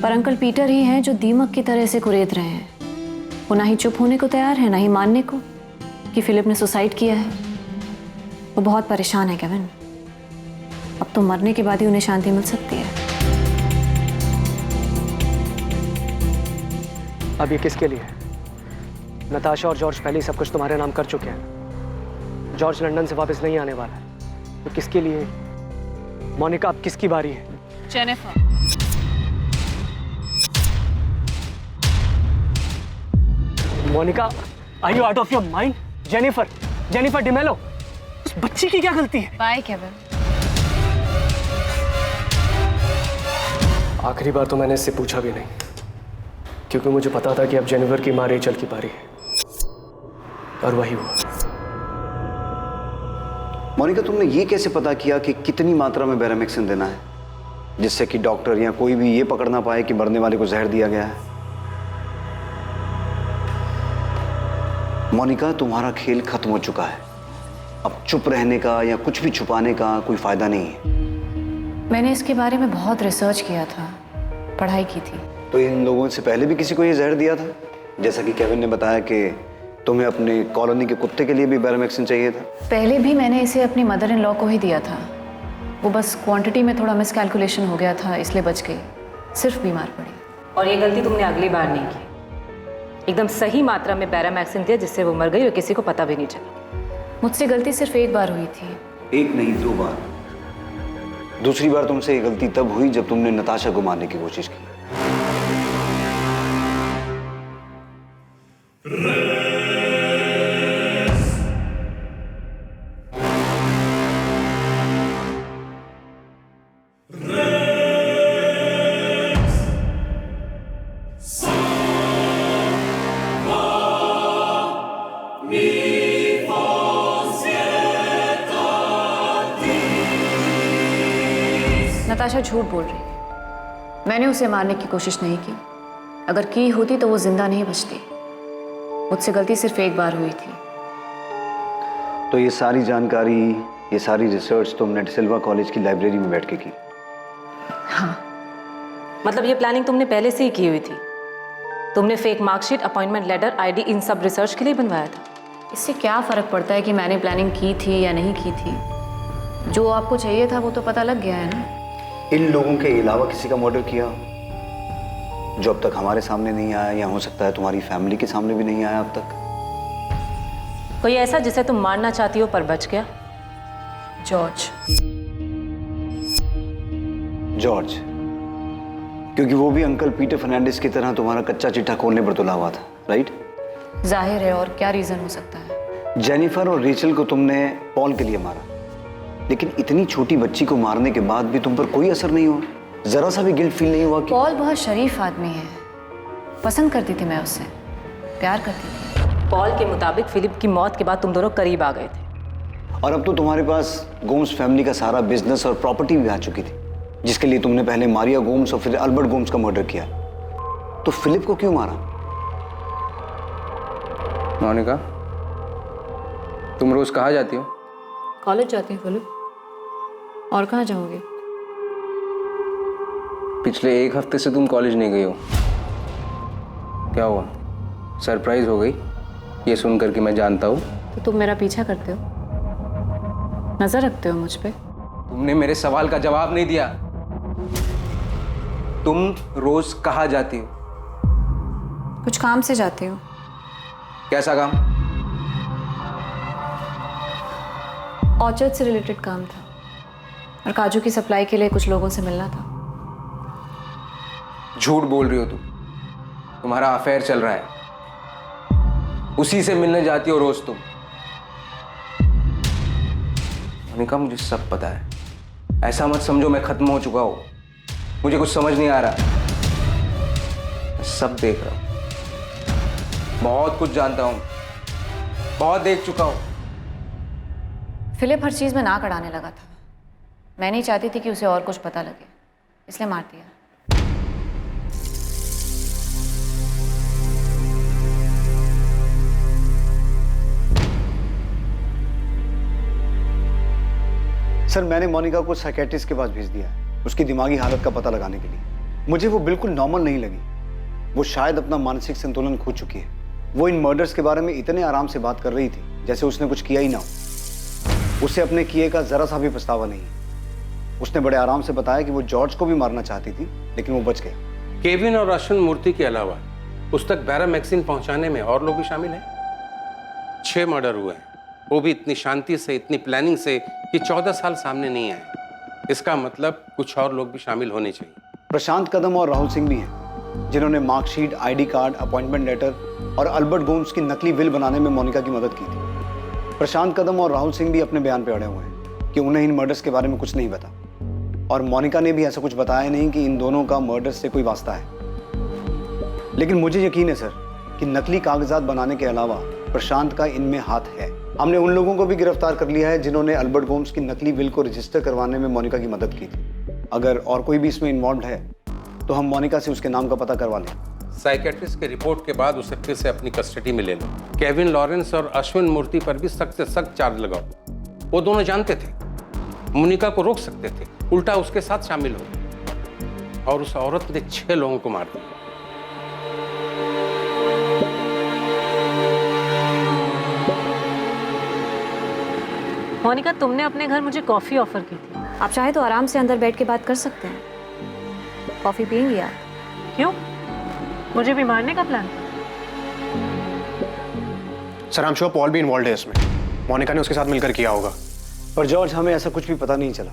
पर अंकल पीटर ही हैं जो दीमक की तरह से कुरेद रहे हैं। वो ना ही चुप होने को तैयार है, ना ही मानने को कि फिलिप ने सुसाइड किया है। वो बहुत परेशान है केविन। अब तो मरने के बाद ही उन्हें शांति मिल सकती है। अब ये किसके लिए है? नताशा और जॉर्ज पहले ही सब कुछ तुम्हारे नाम कर चुके हैं। जॉर्ज लंदन से वापस नहीं आने वाला है, तो किसके लिए? मोनिका, अब किसकी बारी है? Jennifer. Monica, are you out of your mind? Jennifer, Jennifer D'Mello, उस बच्ची की क्या गलती है? Bye Kevin. आखिरी बार तो मैंने इससे पूछा भी नहीं, क्योंकि मुझे पता था कि अब जेनिफर की मां रेचल की बारी है, और वही हुआ। मोनिका, तुमने ये कैसे पता किया कि कितनी मात्रा में बैरामैक्सिन देना है, जिससे कि डॉक्टर या कोई भी ये पकड़ ना पाए कि मरने वाले को जहर दिया गया है? मोनिका, तुम्हारा खेल खत्म हो चुका है। अब चुप रहने का या कुछ भी छुपाने का कोई फायदा नहीं है। मैंने इसके बारे में बहुत रिसर्च किया था, पढ़ाई की थी। तो इन लोगों से पहले भी किसी को ये जहर दिया था? जैसा कि केविन ने बताया कि तुम्हें अपने कॉलोनी के कुत्ते के लिए भी बैरामैक्सिन चाहिए था। पहले भी मैंने इसे अपनी मदर इन लॉ को ही दिया था। वो बस क्वांटिटी में थोड़ा मिसकैलकुलेशन हो गया था, इसलिए बच गई, सिर्फ बीमार पड़ी। और ये गलती तुमने अगली बार नहीं की। एकदम सही मात्रा में बैरामैक्सिन दिया, जिससे वो मर गई और किसी को पता भी नहीं चला। मुझसे गलती सिर्फ एक बार हुई थी। एक नहीं, 2 बार। दूसरी बार तुमसे ये गलती तब हुई जब तुमने नताशा को मारने की कोशिश की। नताशा झूठ बोल रही है। मैंने उसे मारने की कोशिश नहीं की। अगर की होती तो वो जिंदा नहीं बचती। मुझसे गलती सिर्फ एक बार हुई थी। तो ये सारी जानकारी, ये सारी रिसर्च तुमने डिसिल्वा कॉलेज की लाइब्रेरी में बैठ के की? हाँ। मतलब ये प्लानिंग तुमने पहले से ही की हुई थी? तुमने fake marksheet, appointment letter, ID इन सब रिसर्च के लिए बनवाया था? इससे क्या फ़र्क पड़ता है कि मैंने प्लानिंग की थी या नहीं की थी? जो आपको चाहिए था वो तो पता लग गया है ना। इन लोगों के अलावा किसी का मर्डर किया जो अब तक हमारे सामने नहीं आया, या हो सकता है तुम्हारी फैमिली के सामने भी नहीं आया अब तक? कोई ऐसा जिसे तुम मारना चाहती हो पर बच गया? जॉर्ज। जॉर्ज, क्योंकि वो भी अंकल पीटर फर्नांडिस की तरह तुम्हारा कच्चा चिट्ठा खोलने पर तुला हुआ था, राइट? जाहिर है, और क्या रीज़न हो सकता है? जेनिफर और रेचल को तुमने पॉल के लिए मारा, लेकिन इतनी छोटी बच्ची को मारने के बाद भी तुम पर कोई असर नहीं हुआ? जरा सा भी गिल्ट फील नहीं हुआ कि पॉल बहुत शरीफ आदमी है, पसंद करती थी मैं उससे, प्यार करती थी। पॉल के मुताबिक फिलिप की मौत के बाद तुम दोनों करीब आ गए थे, और अब तो तुम्हारे पास गोम्स फैमिली का सारा बिजनेस और प्रॉपर्टी भी आ चुकी थी, जिसके लिए तुमने पहले मारिया गोम्स और फिर अल्बर्ट गोम्स का मर्डर किया। तो फिलिप को क्यों मारा? मोनिका, तुम रोज कहाँ जाती हो? कॉलेज जाती हूँ फिलिप, और कहाँ जाओगे? पिछले 1 हफ्ते से तुम कॉलेज नहीं गई हो, क्या हुआ? सरप्राइज हो गई ये सुनकर कि मैं जानता हूँ? तो तुम मेरा पीछा करते हो, नजर रखते हो मुझ पे? तुमने मेरे सवाल का जवाब नहीं दिया। तुम रोज कहाँ जाती हो? कुछ काम से जाती हूँ। कैसा काम? ऑर्चर्ड से रिलेटेड काम था, और काजू की सप्लाई के लिए कुछ लोगों से मिलना था। झूठ बोल रही हो तुम, तुम्हारा अफेयर चल रहा है, उसी से मिलने जाती हो रोज तुम। मोनिका, मुझे सब पता है, ऐसा मत समझो मैं खत्म हो चुका हूं, मुझे कुछ समझ नहीं आ रहा, मैं सब देख रहा हूं, बहुत कुछ जानता हूं, बहुत देख चुका हूं। फिलिप हर चीज में नाक अड़ाने लगा था, मैं नहीं चाहती थी कि उसे और कुछ पता लगे, इसलिए मार दिया। सर, मैंने मोनिका को साइकेट्रिस्ट के पास भेज दिया है, उसकी दिमागी हालत का पता लगाने के लिए। मुझे वो बिल्कुल नॉर्मल नहीं लगी, वो शायद अपना मानसिक संतुलन खो चुकी है। वो इन मर्डर्स के बारे में इतने आराम से बात कर रही थी जैसे उसने कुछ किया ही ना हो। उसे अपने किए का जरा सा भी पछतावा नहीं है। उसने बड़े आराम से बताया कि वो जॉर्ज को भी मारना चाहती थी, लेकिन वो बच गया। केविन और अश्विन मूर्ति के अलावा उस तक बैरामैक्सिन पहुंचाने में और लोग भी शामिल हैं। 6 मर्डर हुए हैं, वो भी इतनी शांति से, इतनी प्लानिंग से कि 14 साल सामने नहीं आए। इसका मतलब कुछ और लोग भी शामिल होने चाहिए। प्रशांत कदम और राहुल सिंह भी हैं, जिन्होंने marksheet, ID card, appointment letter और अल्बर्ट गोम्स की नकली विल बनाने में मोनिका की मदद की थी। प्रशांत कदम और राहुल सिंह भी अपने बयान पे अड़े हुए हैं कि उन्हें इन मर्डर्स के बारे में कुछ नहीं पता, और मोनिका ने भी ऐसा कुछ बताया नहीं कि इन दोनों का मर्डर्स से कोई वास्ता है। लेकिन मुझे यकीन है सर कि नकली कागजात बनाने के अलावा प्रशांत का इनमें हाथ है। हमने उन लोगों को भी गिरफ्तार कर लिया है जिन्होंने अल्बर्ट गोम्स की नकली विल को रजिस्टर करवाने में मोनिका की मदद की थी। अगर और कोई भी इसमें इन्वॉल्व है तो हम मोनिका से उसके नाम का पता करवा लें। साइकेट्रिस्ट के रिपोर्ट के बाद उसे फिर से अपनी कस्टडी में ले लो। केविन लॉरेंस और अश्विन मूर्ति पर भी सख्त से सख्त चार्ज लगाओ। वो दोनों जानते थे, मोनिका को रोक सकते थे, उल्टा उसके साथ शामिल हो, और उस औरत ने 6 लोगों को मार दिया। मोनिका, तुमने अपने घर मुझे कॉफी ऑफर की थी। आप चाहे तो आराम से अंदर बैठ के बात कर सकते हैं। कॉफी पियेंगी आप? क्यों? मुझे भी मारने का plan? Sir, I am sure Paul भी इन्वॉल्व है इसमें। मोनिका ने उसके साथ मिलकर किया होगा। पर जॉर्ज, हमें ऐसा कुछ भी पता नहीं चला,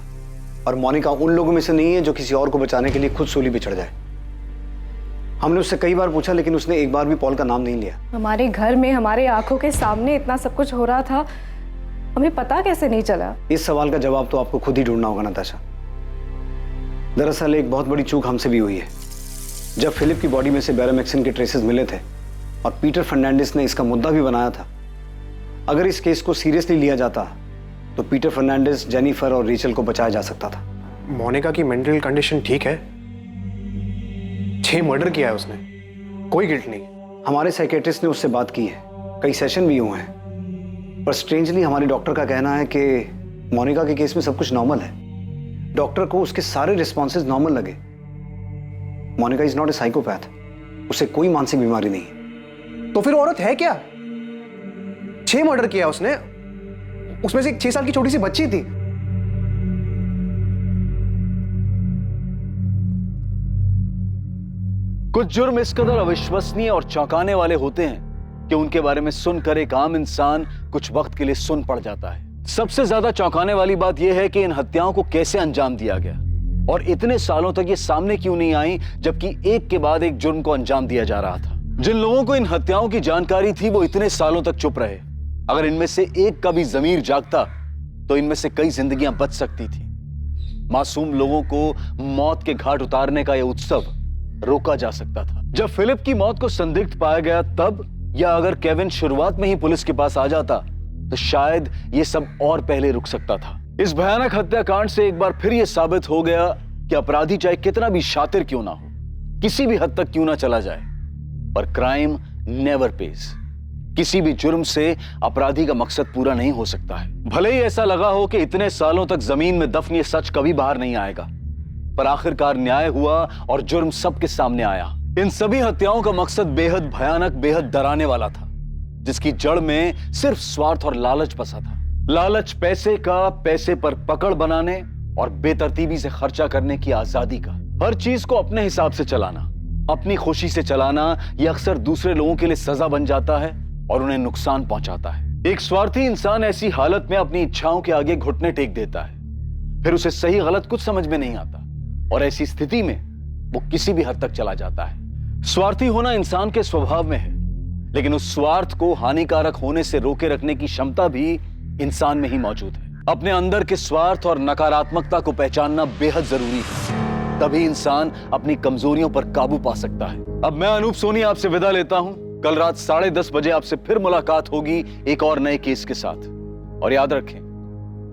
और मोनिका उन लोगों में से नहीं है जो किसी और को बचाने के लिए खुद सूली पे चढ़ जाए। हमने उससे कई बार पूछा, लेकिन उसने एक बार भी पॉल का नाम नहीं लिया। हमारे घर में हमारे आंखों के सामने इतना सब कुछ हो रहा था, हमें पता कैसे नहीं चला? इस सवाल का जवाब तो आपको खुद ही ढूंढना होगा नताशा। दरअसल एक बहुत बड़ी चूक हमसे भी हुई है। जब फिलिप की बॉडी में से बैरामैक्सिन के ट्रेसेस मिले थे और पीटर फर्नांडिस ने इसका मुद्दा भी बनाया था, अगर इस केस को सीरियसली लिया जाता तो पीटर फर्नांडिस, जेनिफर और रेचल को बचाया जा सकता था। मोनिका की मेंटल कंडीशन ठीक है, 6 मर्डर किया है उसने, कोई गिल्ट नहीं। हमारे साइकेट्रिस्ट ने उससे बात की है, कई सेशन भी हुए हैं, पर स्ट्रेंजली हमारे डॉक्टर का कहना है कि मोनिका के केस में सब कुछ नॉर्मल है। डॉक्टर को उसके सारे रिस्पॉन्सेज नॉर्मल लगे। Monica is not a psychopath, उसे कोई मानसिक बीमारी नहीं है। तो फिर औरत है क्या? 6 मर्डर किया उसने, उसमें से एक 6 साल की छोटी सी बच्ची थी। कुछ जुर्म इस कदर अविश्वसनीय और चौंकाने वाले होते हैं कि उनके बारे में सुनकर एक आम इंसान कुछ वक्त के लिए सुन पड़ जाता है। सबसे ज्यादा चौंकाने वाली बात यह है कि इन हत्याओं को कैसे अंजाम दिया गया और इतने सालों तक ये सामने क्यों नहीं आई, जबकि एक के बाद एक जुर्म को अंजाम दिया जा रहा था। जिन लोगों को इन हत्याओं की जानकारी थी वो इतने सालों तक चुप रहे। अगर इनमें से एक का भी जमीर जागता तो इनमें से कई जिंदगियां बच सकती थी। मासूम लोगों को मौत के घाट उतारने का यह उत्सव रोका जा सकता था। जब फिलिप की मौत को संदिग्ध पाया गया तब, या अगर केविन शुरुआत में ही पुलिस के पास आ जाता तो शायद यह सब और पहले रुक सकता था। इस भयानक हत्याकांड से एक बार फिर यह साबित हो गया कि अपराधी चाहे कितना भी शातिर क्यों ना हो, किसी भी हद तक क्यों ना चला जाए, पर क्राइम नेवर पेज। किसी भी जुर्म से अपराधी का मकसद पूरा नहीं हो सकता है। भले ही ऐसा लगा हो कि इतने सालों तक जमीन में दफन ये सच कभी बाहर नहीं आएगा, पर आखिरकार न्याय हुआ और जुर्म सबके सामने आया। इन सभी हत्याओं का मकसद बेहद भयानक, बेहद डराने वाला था, जिसकी जड़ में सिर्फ स्वार्थ और लालच बसा था। लालच पैसे का, पैसे पर पकड़ बनाने और बेतरतीबी से खर्चा करने की आजादी का। हर चीज को अपने हिसाब से चलाना, अपनी खुशी से चलाना, यह अक्सर दूसरे लोगों के लिए सजा बन जाता है और उन्हें नुकसान पहुंचाता है। एक स्वार्थी इंसान ऐसी हालत में अपनी इच्छाओं के आगे घुटने टेक देता है, फिर उसे सही गलत कुछ समझ में नहीं आता और ऐसी स्थिति में वो किसी भी हद तक चला जाता है। स्वार्थी होना इंसान के स्वभाव में है, लेकिन उस स्वार्थ को हानिकारक होने से रोके रखने की क्षमता भी इंसान में ही मौजूद है। अपने अंदर के स्वार्थ और नकारात्मकता को पहचानना बेहद जरूरी है, तभी इंसान अपनी कमजोरियों पर काबू पा सकता है। अब मैं अनूप सोनी आपसे विदा लेता हूं। कल रात 10:30 बजे आपसे फिर मुलाकात होगी एक और नए केस के साथ। और याद रखें,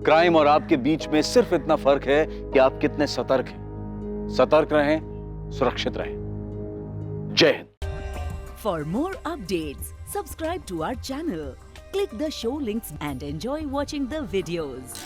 क्राइम और आपके बीच में सिर्फ इतना फर्क है कि आप कितने सतर्क हैं। सतर्क रहें, सुरक्षित रहें। जय Hind. For more updates, subscribe to our channel, click the show links and enjoy watching the videos.